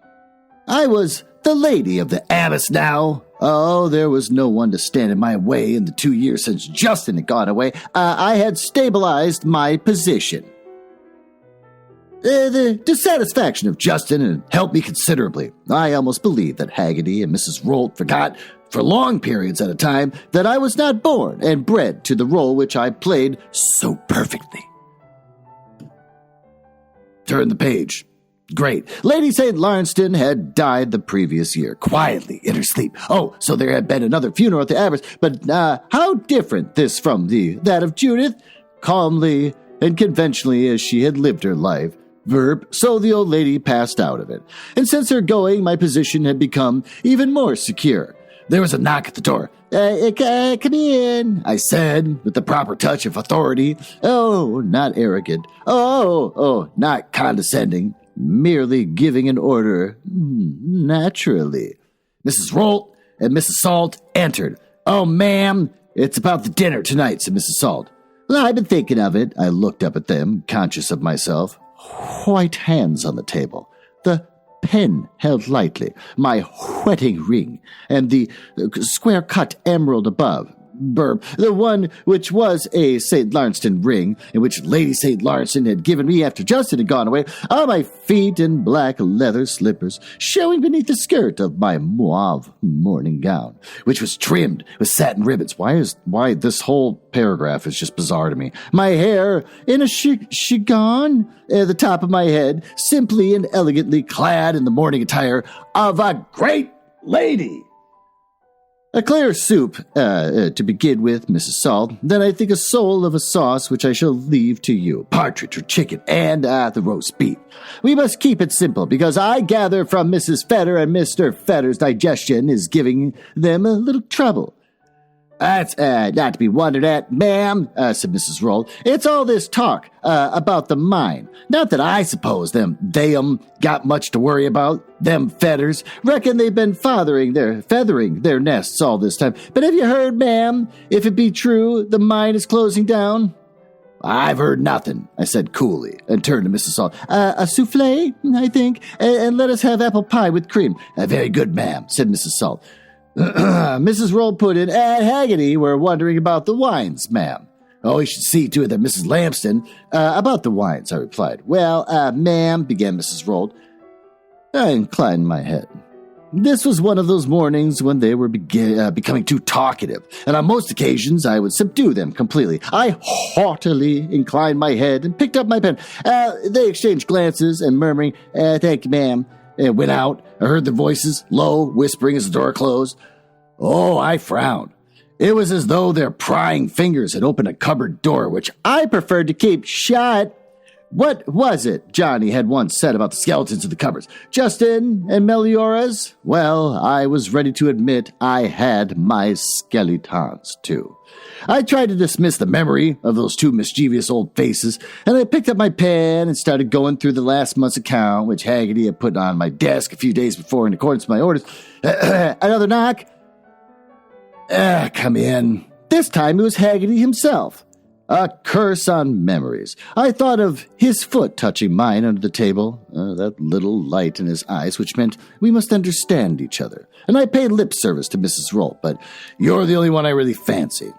Speaker 1: I was the lady of the Abbess now. Oh, there was no one to stand in my way in the 2 years since Justin had gone away. I had stabilized my position. The dissatisfaction of Justin had helped me considerably. I almost believed that Haggerty and Mrs. Holt forgot, for long periods at a time, that I was not born and bred to the role which I played so perfectly. Turn the page. Great. Lady St. Lawrenceston had died the previous year, quietly in her sleep. Oh, so there had been another funeral at the Abbess, but how different this from that of Judith? Calmly and conventionally as she had lived her life, so the old lady passed out of it. And since her going, my position had become even more secure. There was a knock at the door. Come in, I said, with the proper touch of authority. Oh, not arrogant. Oh, not condescending. Merely giving an order naturally. Mrs. Holt and Mrs. Salt entered. Oh, ma'am, it's about the dinner tonight, said Mrs. Salt. Well, I've been thinking of it. I looked up at them, conscious of myself. White hands on the table. The pen held lightly, my wedding ring, and the square-cut emerald above. The one which was a St. Lawrenceston ring, and which Lady St. Lawrenceston had given me after Justin had gone away, on my feet in black leather slippers, showing beneath the skirt of my mauve morning gown, which was trimmed with satin ribbons. Why this whole paragraph is just bizarre to me. My hair in a chigon at the top of my head, simply and elegantly clad in the morning attire of a great lady. A clear soup, to begin with, Mrs. Salt. Then I think a soul of a sauce which I shall leave to you. Partridge or chicken, and the roast beef. We must keep it simple, because I gather from Mrs. Fetter and Mr. Fetter's digestion is giving them a little trouble. That's not to be wondered at, ma'am, said Mrs. Roll. It's all this talk about the mine. Not that I suppose they got much to worry about. Them Fetters reckon they've been feathering their nests all this time. But have you heard, ma'am, if it be true the mine is closing down? I've heard nothing, I said coolly, and turned to Mrs. Salt. A souffle, I think, and let us have apple pie with cream. Very good, ma'am, said Mrs. Salt. Mrs. Roll put in, Haggerty, we're wondering about the wines, ma'am. Oh, you should see to it that Mrs. Lamston, about the wines, I replied. Well, ma'am, began Mrs. Roll. I inclined my head. This was one of those mornings when they were becoming too talkative, and on most occasions I would subdue them completely. I haughtily inclined my head and picked up my pen. They exchanged glances and murmuring, thank you, ma'am, and went out. I heard their voices, low, whispering as the door closed. Oh, I frowned. It was as though their prying fingers had opened a cupboard door, which I preferred to keep shut. What was it Johnny had once said about the skeletons of the cupboards? Justin and Meliora's? Well, I was ready to admit I had my skeletons, too. I tried to dismiss the memory of those two mischievous old faces, and I picked up my pen and started going through the last month's account, which Haggerty had put on my desk a few days before in accordance with my orders. Another knock. Come in. This time it was Haggerty himself. A curse on memories. I thought of his foot touching mine under the table, that little light in his eyes, which meant we must understand each other. And I paid lip service to Mrs. Rolt, but you're the only one I really fancy.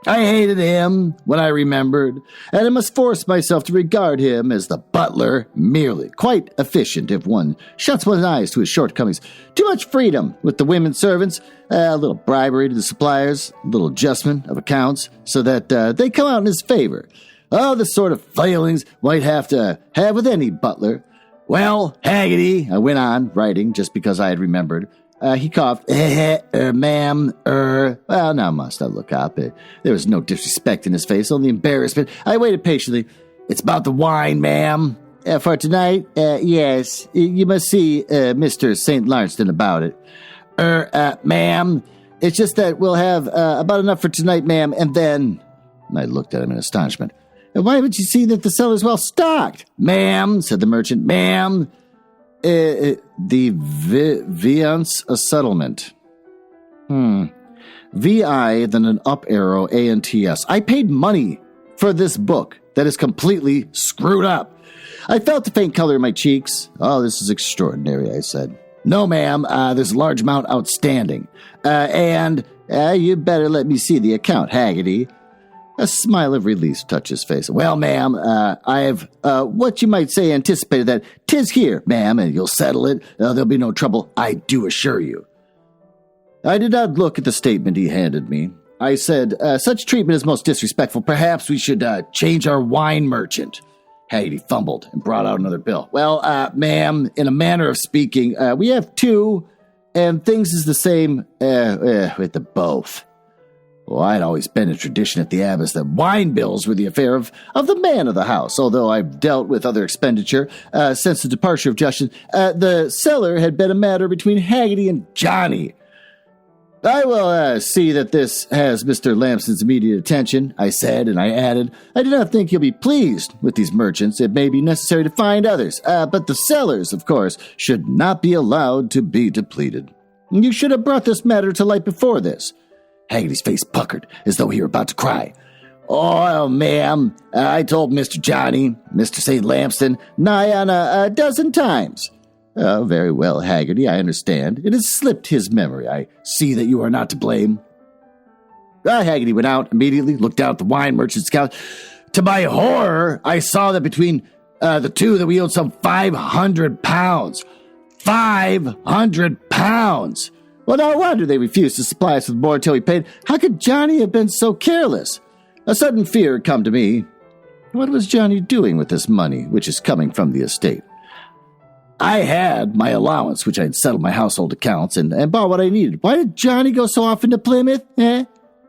Speaker 1: I hated him when I remembered, and I must force myself to regard him as the butler merely, quite efficient if one shuts one's eyes to his shortcomings. Too much freedom with the women servants, a little bribery to the suppliers, a little adjustment of accounts so that they come out in his favor. Oh, the sort of failings might have to have with any butler. Well, Haggerty, I went on, writing just because I had remembered. He coughed, ma'am, well, now must I look up? There was no disrespect in his face, only embarrassment. I waited patiently. It's about the wine, ma'am. For tonight? Yes. You must see Mr. St. Lawrenceston about it. Ma'am, it's just that we'll have about enough for tonight, ma'am, and then... I looked at him in astonishment. Why haven't you seen that the cellar's well stocked? Ma'am, said the merchant, ma'am... the Viance a settlement. V-I, then an up arrow, A-N-T-S. I paid money for this book that is completely screwed up. I felt the faint color in my cheeks. Oh, this is extraordinary, I said. No, ma'am, there's a large amount outstanding. And you better let me see the account, Haggerty. A smile of relief touched his face. Well, ma'am, I have, what you might say, anticipated that 'tis here, ma'am, and you'll settle it. There'll be no trouble, I do assure you. I did not look at the statement he handed me. I said, such treatment is most disrespectful. Perhaps we should change our wine merchant. Haggerty fumbled and brought out another bill. Well, ma'am, in a manner of speaking, we have two, and things is the same with the both. Well, I'd always been a tradition at the Abbess that wine bills were the affair of the man of the house, although I've dealt with other expenditure since the departure of Justin. The cellar had been a matter between Haggerty and Johnny. I will see that this has Mr. Lamston's immediate attention, I said, and I added, I do not think he'll be pleased with these merchants. It may be necessary to find others, but the cellars, of course, should not be allowed to be depleted. You should have brought this matter to light before this. Haggerty's face puckered, as though he were about to cry. Oh, ma'am, I told Mr. Johnny, Mr. St. Lamston, nigh on a dozen times. Oh, very well, Haggerty, I understand. It has slipped his memory. I see that you are not to blame. Haggerty went out immediately, looked out at the wine merchant's couch. To my horror, I saw that between the two that we owed some 500 pounds. 500 pounds! Well, no wonder they refused to supply us with more until we paid. How could Johnny have been so careless? A sudden fear had come to me. What was Johnny doing with this money, which is coming from the estate? I had my allowance, which I had settled my household accounts and bought what I needed. Why did Johnny go so often to Plymouth?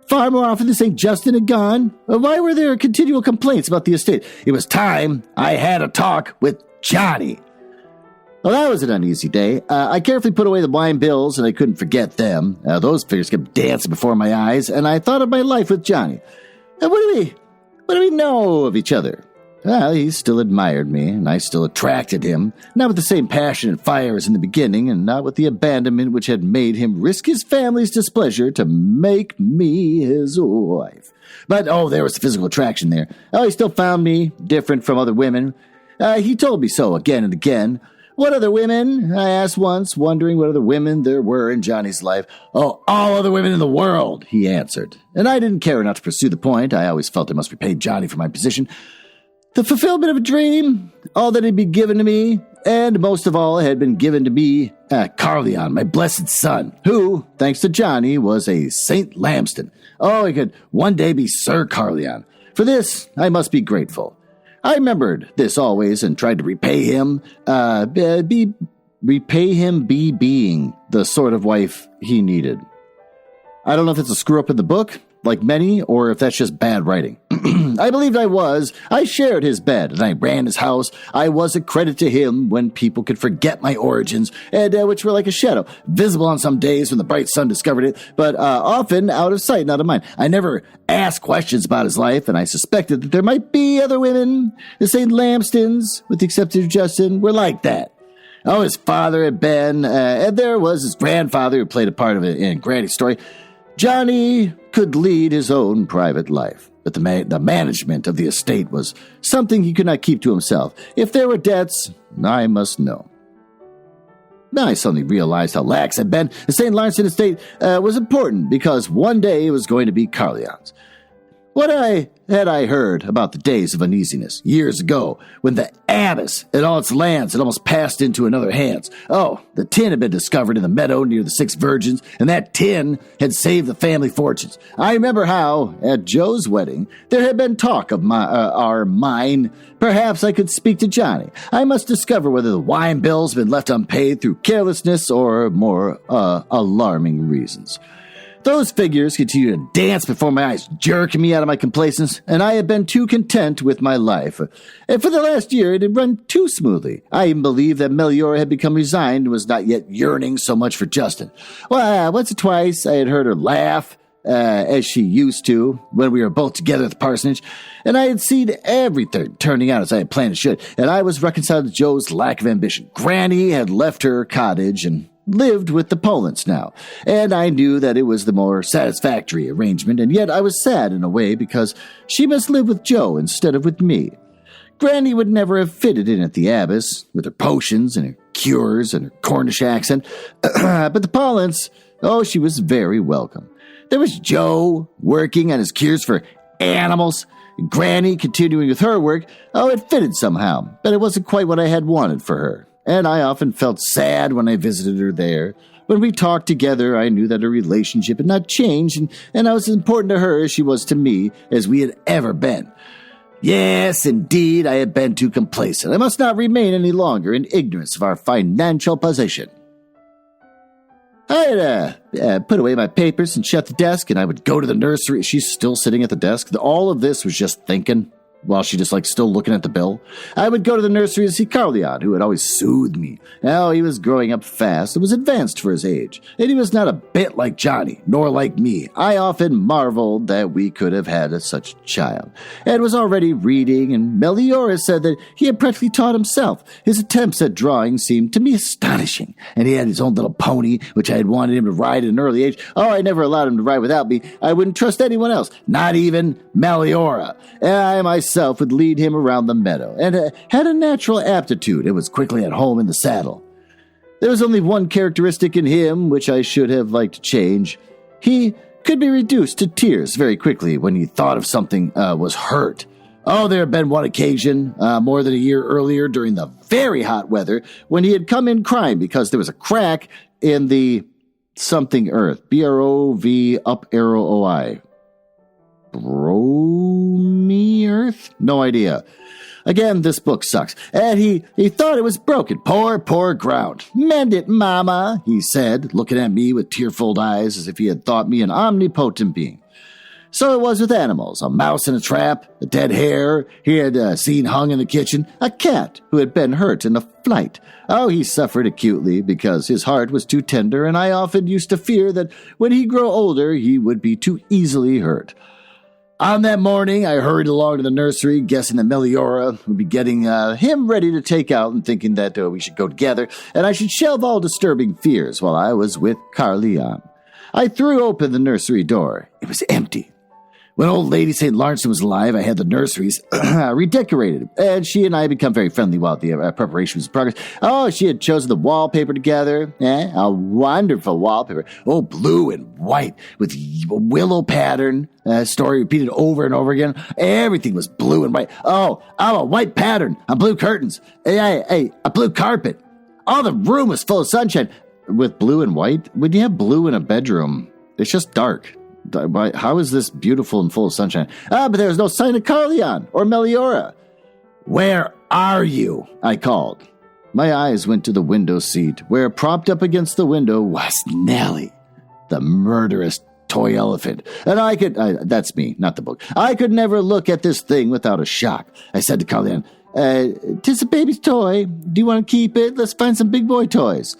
Speaker 1: Far more often than St. Justin had gone. Why were there continual complaints about the estate? It was time I had a talk with Johnny. Well, that was an uneasy day. I carefully put away the wine bills, and I couldn't forget them. Those figures kept dancing before my eyes, and I thought of my life with Johnny. What do we know of each other? Well, he still admired me, and I still attracted him, not with the same passion and fire as in the beginning, and not with the abandonment which had made him risk his family's displeasure to make me his wife. But, there was physical attraction there. He still found me different from other women. He told me so again and again. What other women? I asked once, wondering what other women there were in Johnny's life. All other women in the world, he answered. And I didn't care enough to pursue the point. I always felt I must repay Johnny for my position. The fulfillment of a dream, all that had been given to me, and most of all had been given to me, Carleon, my blessed son, who, thanks to Johnny, was a St. Lamston. He could one day be Sir Carleon. For this, I must be grateful. I remembered this always and tried to repay him, being the sort of wife he needed. I don't know if that's a screw-up in the book, like many, or if that's just bad writing. I believed I was. I shared his bed, and I ran his house. I was a credit to him when people could forget my origins, and which were like a shadow, visible on some days when the bright sun discovered it, but often out of sight and out of mind. I never asked questions about his life, and I suspected that there might be other women. The St. Lamstons, with the exception of Justin, were like that. His father had been, and there was his grandfather who played a part of it in Granny's story. Johnny could lead his own private life, but the management of the estate was something he could not keep to himself. If there were debts, I must know. Now I suddenly realized how lax I'd been. The St. Lawrence estate was important because one day it was going to be Carleon's. What had I heard about the days of uneasiness years ago when the abbess and all its lands had almost passed into another hands? The tin had been discovered in the meadow near the 6 Virgins, and that tin had saved the family fortunes. I remember how, at Joe's wedding, there had been talk of our mine. Perhaps I could speak to Johnny. I must discover whether the wine bills had been left unpaid through carelessness or more alarming reasons. Those figures continued to dance before my eyes, jerking me out of my complacence, and I had been too content with my life. And for the last year, it had run too smoothly. I even believed that Meliora had become resigned and was not yet yearning so much for Justin. Well, once or twice I had heard her laugh, as she used to, when we were both together at the parsonage, and I had seen everything turning out as I had planned it should, and I was reconciled to Joe's lack of ambition. Granny had left her cottage and lived with the Polans now, and I knew that it was the more satisfactory arrangement, and yet I was sad in a way because she must live with Joe instead of with me. Granny would never have fitted in at the Abbess, with her potions and her cures and her Cornish accent, but the Polans, she was very welcome. There was Joe working on his cures for animals, Granny continuing with her work. It fitted somehow, but it wasn't quite what I had wanted for her. And I often felt sad when I visited her there. When we talked together, I knew that her relationship had not changed, and I was as important to her as she was to me, as we had ever been. Yes, indeed, I had been too complacent. I must not remain any longer in ignorance of our financial position. I had put away my papers and shut the desk, and I would go to the nursery. She's still sitting at the desk. All of this was just thinking, while she just still looking at the bill. I would go to the nursery to see Carleon, who had always soothed me. He was growing up fast and was advanced for his age, and he was not a bit like Johnny, nor like me. I often marveled that we could have had such a child. Ed was already reading, and Meliora said that he had practically taught himself. His attempts at drawing seemed to me astonishing, and he had his own little pony, which I had wanted him to ride at an early age. I never allowed him to ride without me. I wouldn't trust anyone else, not even Meliora. And I myself would lead him around the meadow, and had a natural aptitude and was quickly at home in the saddle. There was only one characteristic in him which I should have liked to change. He could be reduced to tears very quickly when he thought of something was hurt. Oh, there had been one occasion, more than a year earlier during the very hot weather, when he had come in crying because there was a crack in the something earth. B-R-O-V up arrow O-I. Bromy earth? No idea. Again, this book sucks. And he thought it was broken. Poor ground. Mend it, mama, he said, looking at me with tear-filled eyes as if he had thought me an omnipotent being. So it was with animals. A mouse in a trap, a dead hare he had seen hung in the kitchen, a cat who had been hurt in a flight. Oh, he suffered acutely because his heart was too tender, and I often used to fear that when he grew older he would be too easily hurt. On that morning, I hurried along to the nursery, guessing that Meliora would be getting him ready to take out and thinking that we should go together, and I should shelve all disturbing fears while I was with Carleon. I threw open the nursery door. It was empty. When old Lady St. Lawrence was alive, I had the nurseries redecorated, and she and I had become very friendly while the preparation was in progress. Oh, she had chosen the wallpaper together. A wonderful wallpaper. Oh, blue and white with a willow pattern. Story repeated over and over again. Everything was blue and white. Oh, a white pattern on blue curtains. A blue carpet. All the room was full of sunshine. With blue and white? When you have blue in a bedroom, it's just dark. How is this beautiful and full of sunshine? But there was no sign of Carleon or Meliora. Where are you? I called. My eyes went to the window seat, where propped up against the window was Nellie, the murderous toy elephant. And I could, that's me, not the book. I could never look at this thing without a shock. I said to Carleon, 'tis a baby's toy. Do you want to keep it? Let's find some big boy toys.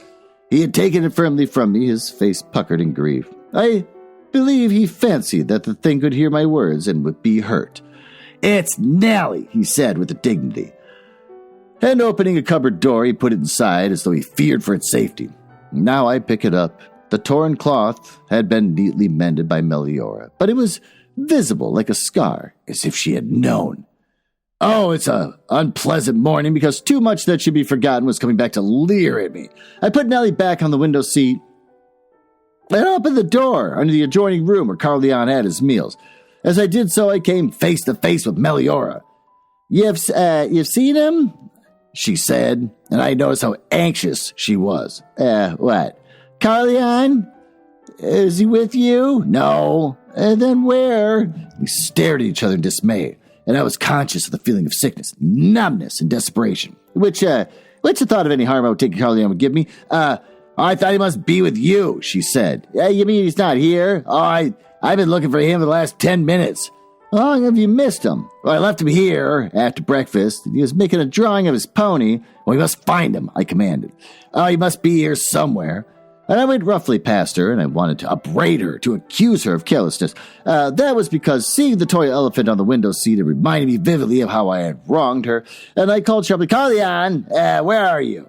Speaker 1: He had taken it firmly from me, his face puckered in grief. I believe he fancied that the thing could hear my words and would be hurt. It's Nellie, he said with dignity. And opening a cupboard door, he put it inside as though he feared for its safety. Now I pick it up. The torn cloth had been neatly mended by Meliora, but it was visible like a scar, as if she had known. Oh, it's an unpleasant morning because too much that should be forgotten was coming back to leer at me. I put Nellie back on the window seat and opened the door under the adjoining room where Carleon had his meals. As I did so, I came face to face with Meliora. You've seen him? She said, and I noticed how anxious she was. What? Carleon? Is he with you? No. Then where? We stared at each other in dismay, and I was conscious of the feeling of sickness, numbness, and desperation, which the thought of any harm I would take Carleon would give me. I thought he must be with you, she said. You mean he's not here? Oh, I've been looking for him for the last 10 minutes. How long have you missed him? Well, I left him here after breakfast. He was making a drawing of his pony. Well, we must find him, I commanded. Oh, he must be here somewhere. And I went roughly past her, and I wanted to upbraid her, to accuse her of carelessness. That was because seeing the toy elephant on the window seat, it reminded me vividly of how I had wronged her. And I called sharply, Carleon, where are you?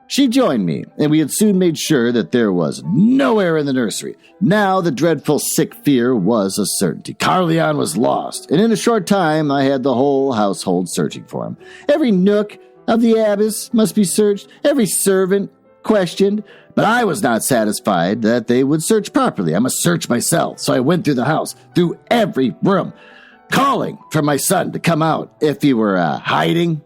Speaker 1: She joined me, and we had soon made sure that there was no air in the nursery. Now the dreadful sick fear was a certainty. Carleon was lost, and in a short time I had the whole household searching for him. Every nook of the abyss must be searched, every servant questioned, but I was not satisfied that they would search properly. I must search myself, so I went through the house, through every room, calling for my son to come out if he were hiding.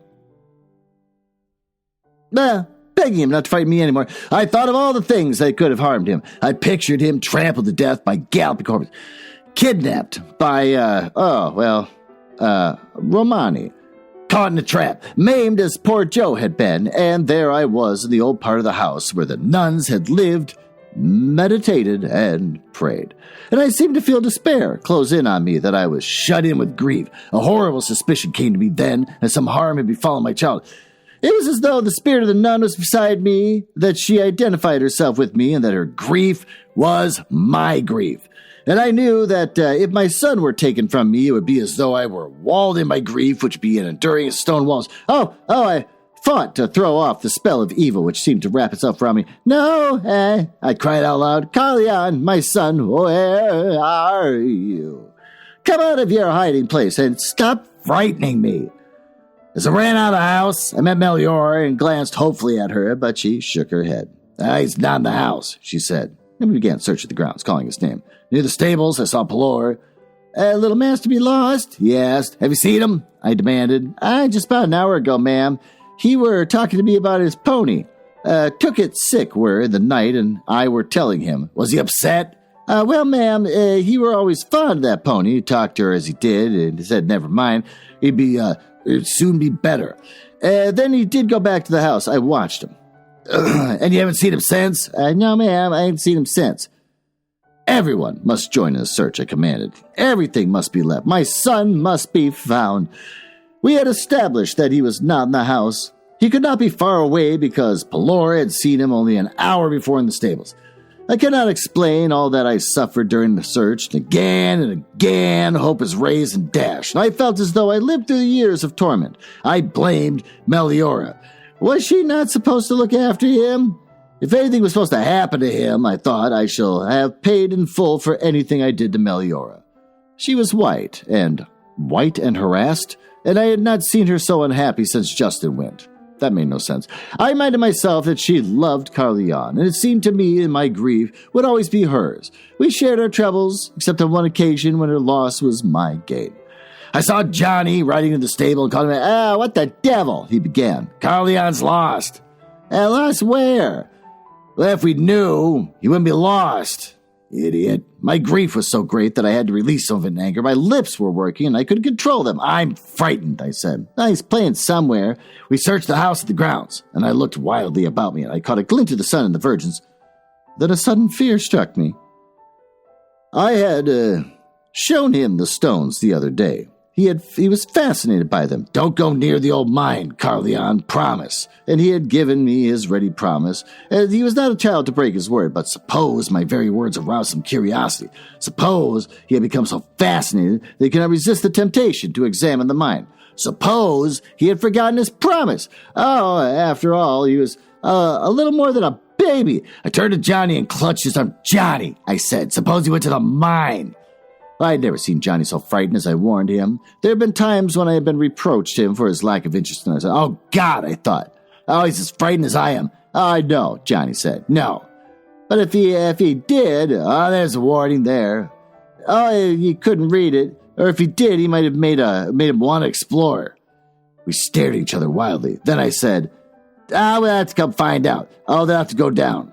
Speaker 1: Begging him not to fight me anymore. I thought of all the things that could have harmed him. I pictured him trampled to death by galloping corpses, kidnapped by, Romani, caught in a trap, maimed as poor Joe had been, and there I was in the old part of the house where the nuns had lived, meditated, and prayed. And I seemed to feel despair close in on me that I was shut in with grief. A horrible suspicion came to me then, that some harm had befallen my child. It was as though the spirit of the nun was beside me, that she identified herself with me, and that her grief was my grief. And I knew that if my son were taken from me, it would be as though I were walled in by grief, which would be an enduring as stone walls. I fought to throw off the spell of evil which seemed to wrap itself around me. No, I cried out loud, Carleon, my son, where are you? Come out of your hiding place and stop frightening me. As I ran out of the house, I met Meliora and glanced hopefully at her, but she shook her head. He's not in the house, she said. And we began searching the grounds, calling his name. Near the stables, I saw Pelor. Little master be lost? He asked. Have you seen him? I demanded. Just about an hour ago, ma'am. He were talking to me about his pony. Took it sick were in the night, and I were telling him. Was he upset? Well, ma'am, he were always fond of that pony. He talked to her as he did, and he said, never mind. It'd soon be better. Then he did go back to the house. I watched him. And you haven't seen him since? No, ma'am, I ain't seen him since. Everyone must join in the search, I commanded. Everything must be left. My son must be found. We had established that he was not in the house. He could not be far away because Pelor had seen him only an hour before in the stables. I cannot explain all that I suffered during the search. And again, hope is raised and dashed. And I felt as though I lived through the years of torment. I blamed Meliora. Was she not supposed to look after him? If anything was supposed to happen to him, I thought I shall have paid in full for anything I did to Meliora. She was white and harassed, and I had not seen her so unhappy since Justin went. That made no sense. I reminded myself that she loved Carleon, and it seemed to me in my grief would always be hers. We shared our troubles, except on one occasion when her loss was my gain. I saw Johnny riding in the stable and called him, what the devil, he began. Carleon's lost. Lost where? Well, if we knew, he wouldn't be lost. Idiot. My grief was so great that I had to release some of it in anger. My lips were working and I couldn't control them. I'm frightened, I said. He's playing somewhere. We searched the house and the grounds, and I looked wildly about me, and I caught a glint of the sun and the virgins. Then a sudden fear struck me. I had shown him the stones the other day. He was fascinated by them. Don't go near the old mine, Carleon, promise. And he had given me his ready promise. He was not a child to break his word, but suppose my very words aroused some curiosity. Suppose he had become so fascinated that he could not resist the temptation to examine the mine. Suppose he had forgotten his promise. After all, he was a little more than a baby. I turned to Johnny and clutched his arm. Johnny, I said, suppose he went to the mine. I had never seen Johnny so frightened as I warned him. There had been times when I had been reproached him for his lack of interest, and I said, oh, God, I thought. Oh, he's as frightened as I am. Oh, no, Johnny said, no. But if he did, there's a warning there. Oh, you couldn't read it. Or if he did, he might have made him want to explore. We stared at each other wildly. Then I said, we'll have to come find out. Oh, they'll have to go down.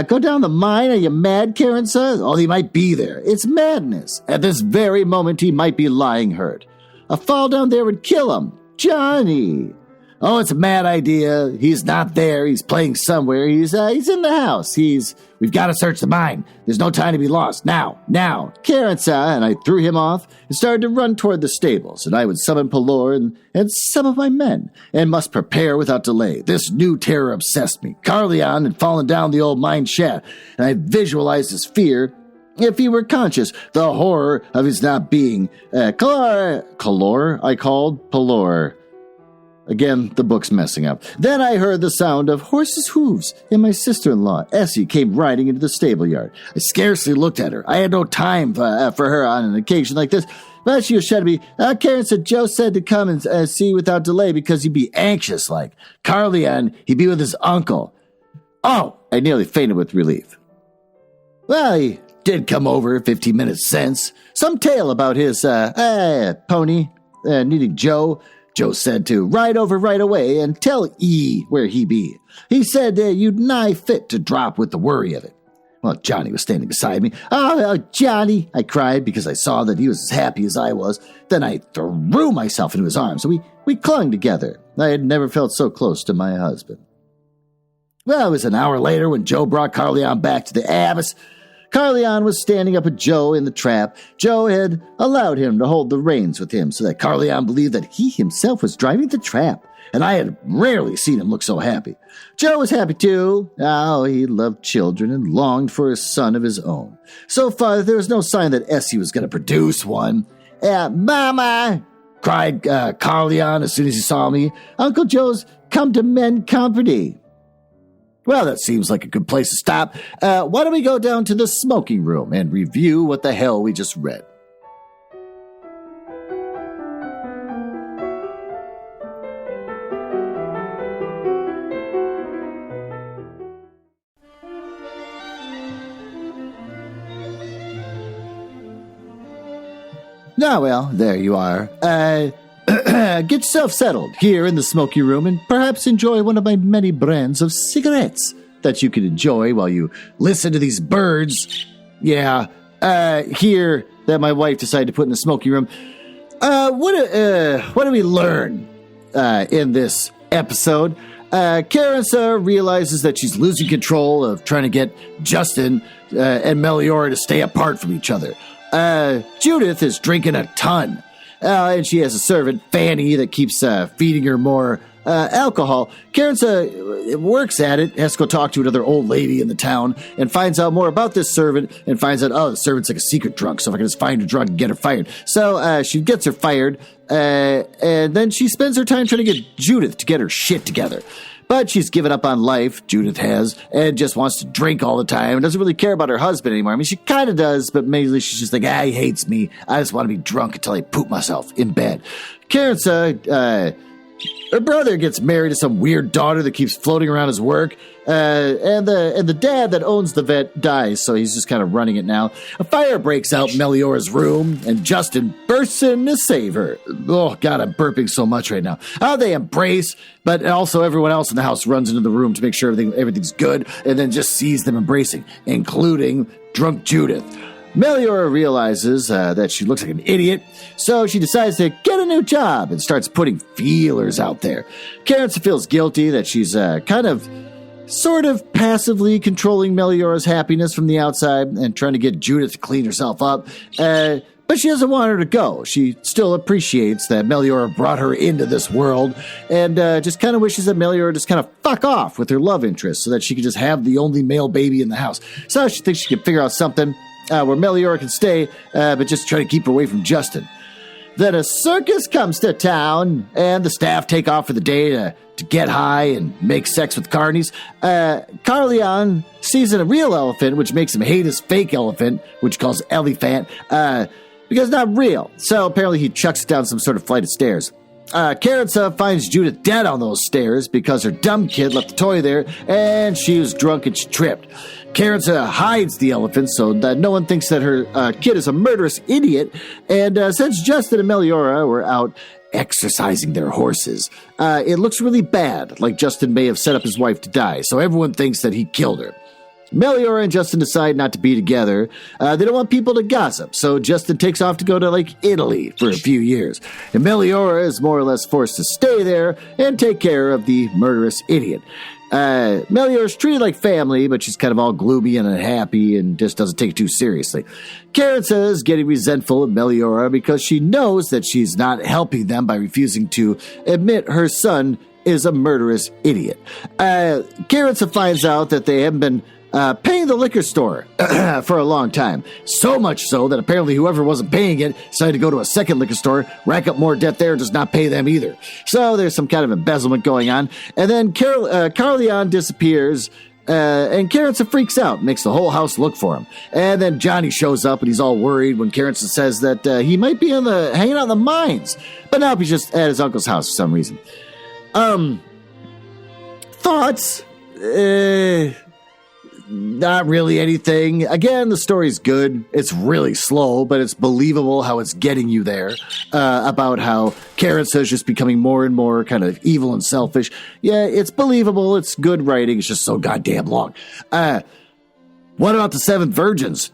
Speaker 1: Go down the mine? Are you mad, Karensa? Oh, he might be there. It's madness. At this very moment, he might be lying hurt. A fall down there would kill him. Johnny! Oh, it's a mad idea. He's not there. He's playing somewhere. He's in the house. We've got to search the mine. There's no time to be lost. Now, Karensa, and I threw him off and started to run toward the stables, and I would summon Pelor and some of my men, and must prepare without delay. This new terror obsessed me. Carleon had fallen down the old mine shaft, and I visualized his fear. If he were conscious, the horror of his not being. Calor, I called Pelor. Again, the book's messing up. Then I heard the sound of horses' hooves, and my sister-in-law, Essie, came riding into the stable yard. I scarcely looked at her. I had no time for her on an occasion like this. But she was shouting to me, Karensa, Joe said to come and see without delay because he'd be anxious like. Carleon, he'd be with his uncle. Oh, I nearly fainted with relief. Well, he did come over 15 minutes since. Some tale about his pony needing Joe. Joe said to ride over right away and tell E where he be. He said you'd nigh fit to drop with the worry of it. Well, Johnny was standing beside me. Oh, Johnny, I cried because I saw that he was as happy as I was. Then I threw myself into his arms, and we clung together. I had never felt so close to my husband. Well, it was an hour later when Joe brought Carleon back to the abyss. Carleon was standing up with Joe in the trap. Joe had allowed him to hold the reins with him so that Carleon believed that he himself was driving the trap, and I had rarely seen him look so happy. Joe was happy too. Oh, he loved children and longed for a son of his own. So far, there was no sign that Essie was going to produce one. Mama! Cried Carleon as soon as he saw me. Uncle Joe's come to mend company. Well, that seems like a good place to stop. Why don't we go down to the smoking room and review what the hell we just read? Ah, well, there you are. Get yourself settled here in the smoky room and perhaps enjoy one of my many brands of cigarettes that you can enjoy while you listen to these birds. Yeah, here that my wife decided to put in the smoky room. What do we learn in this episode? Karensa realizes that she's losing control of trying to get Justin and Meliora to stay apart from each other. Judith is drinking a ton. And she has a servant, Fanny, that keeps feeding her more alcohol. Karensa works at it, has to go talk to another old lady in the town, and finds out more about this servant, and finds out, the servant's like a secret drunk, so if I can just find her drunk and get her fired. So she gets her fired, and then she spends her time trying to get Judith to get her shit together. But she's given up on life, Judith has, and just wants to drink all the time and doesn't really care about her husband anymore. I mean, she kind of does, but mainly she's just like, he hates me. I just want to be drunk until I poop myself in bed. Karensa, her brother gets married to some weird daughter that keeps floating around his work, and the dad that owns the vet dies, so he's just kind of running it now. A fire breaks out in Meliora's room, and Justin bursts in to save her. Oh, God, I'm burping so much right now. They embrace, but also everyone else in the house runs into the room to make sure everything's good, and then just sees them embracing, including drunk Judith. Meliora realizes that she looks like an idiot, so she decides to get a new job and starts putting feelers out there. Karensa feels guilty that she's sort of passively controlling Meliora's happiness from the outside and trying to get Judith to clean herself up, but she doesn't want her to go. She still appreciates that Meliora brought her into this world and just kind of wishes that Meliora just kind of fuck off with her love interest so that she could just have the only male baby in the house. So she thinks she can figure out something where Meliora can stay, but just try to keep her away from Justin. Then a circus comes to town, and the staff take off for the day to get high and make sex with carnies. Carleon sees a real elephant, which makes him hate his fake elephant, which he calls Elephant, because it's not real. So apparently he chucks it down some sort of flight of stairs. Karensa finds Judith dead on those stairs because her dumb kid left the toy there, and she was drunk and she tripped. Karensa hides the elephant so that no one thinks that her kid is a murderous idiot, and since Justin and Meliora were out exercising their horses, it looks really bad, like Justin may have set up his wife to die, so everyone thinks that he killed her. Meliora and Justin decide not to be together. They don't want people to gossip, so Justin takes off to go to, Italy for a few years. And Meliora is more or less forced to stay there and take care of the murderous idiot. Meliora's treated like family, but she's kind of all gloomy and unhappy and just doesn't take it too seriously. Karensa is getting resentful of Meliora because she knows that she's not helping them by refusing to admit her son is a murderous idiot. Karensa finds out that they haven't been paying the liquor store for a long time. So much so that apparently whoever wasn't paying it decided to go to a second liquor store, rack up more debt there, and just not pay them either. So there's some kind of embezzlement going on. And then Carleon disappears, and Karensa freaks out, makes the whole house look for him. And then Johnny shows up, and he's all worried when Karensa says that he might be hanging out in the mines. But now he's just at his uncle's house for some reason. Thoughts? Not really anything. Again, the story's good. It's really slow, but it's believable how it's getting you there. About how Karensa is just becoming more and more kind of evil and selfish. Yeah, it's believable. It's good writing. It's just so goddamn long. What about the Seven Virgins?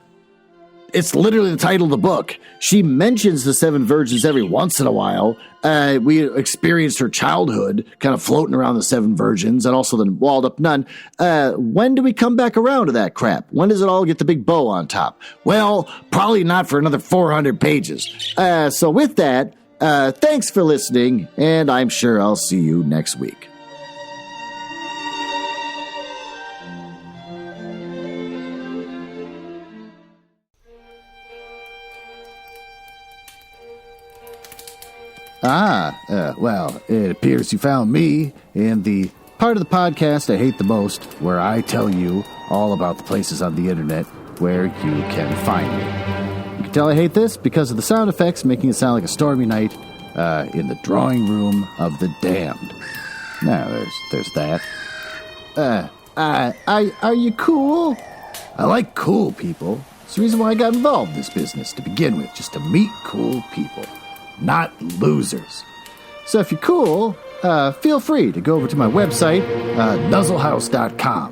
Speaker 1: It's literally the title of the book. She mentions the Seven Virgins every once in a while. We experienced her childhood kind of floating around the Seven Virgins and also the Walled Up Nun. When do we come back around to that crap? When does it all get the big bow on top? Well, probably not for another 400 pages. So with that, thanks for listening, and I'm sure I'll see you next week. Well, it appears you found me in the part of the podcast I hate the most, where I tell you all about the places on the internet where you can find me. You can tell I hate this because of the sound effects making it sound like a stormy night in the drawing room of the damned. Now, there's that. Are you cool? I like cool people. It's the reason why I got involved in this business to begin with, just to meet cool people, not losers. So if you're cool, feel free to go over to my website, nuzzlehouse.com,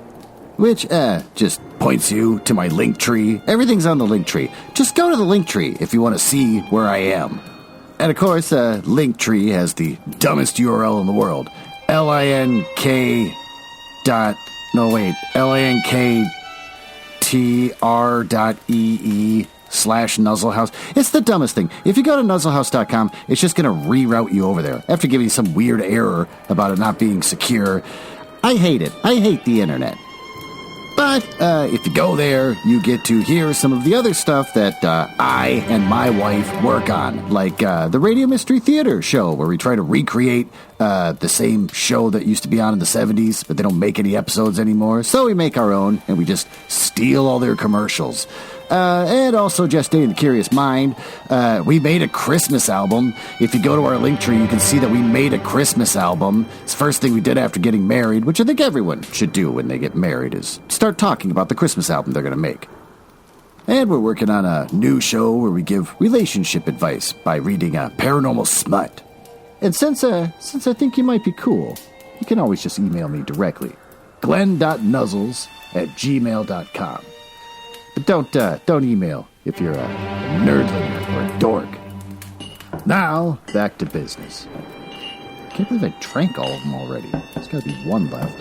Speaker 1: which just points you to my link tree. Everything's on the link tree. Just go to the link tree if you want to see where I am. And of course, Linktree has the dumbest URL in the world. linktr.ee/nuzzlehouse. It's the dumbest thing. If you go to nuzzlehouse.com, it's just going to reroute you over there after giving you some weird error about it not being secure. I hate it. I hate the internet. But if you go there, you get to hear some of the other stuff that I and my wife work on, like the Radio Mystery Theater show, where we try to recreate the same show that used to be on in the 70s, but they don't make any episodes anymore. So we make our own, and we just steal all their commercials. And also, just in the curious mind, we made a Christmas album. If you go to our link tree, you can see that we made a Christmas album. It's the first thing we did after getting married, which I think everyone should do when they get married, is start talking about the Christmas album they're going to make. And we're working on a new show where we give relationship advice by reading paranormal smut. And since I think you might be cool, you can always just email me directly. glenn.nuzzles@gmail.com. But don't email if you're a nerdling or a dork. Now, back to business. Can't believe I drank all of them already. There's got to be one left.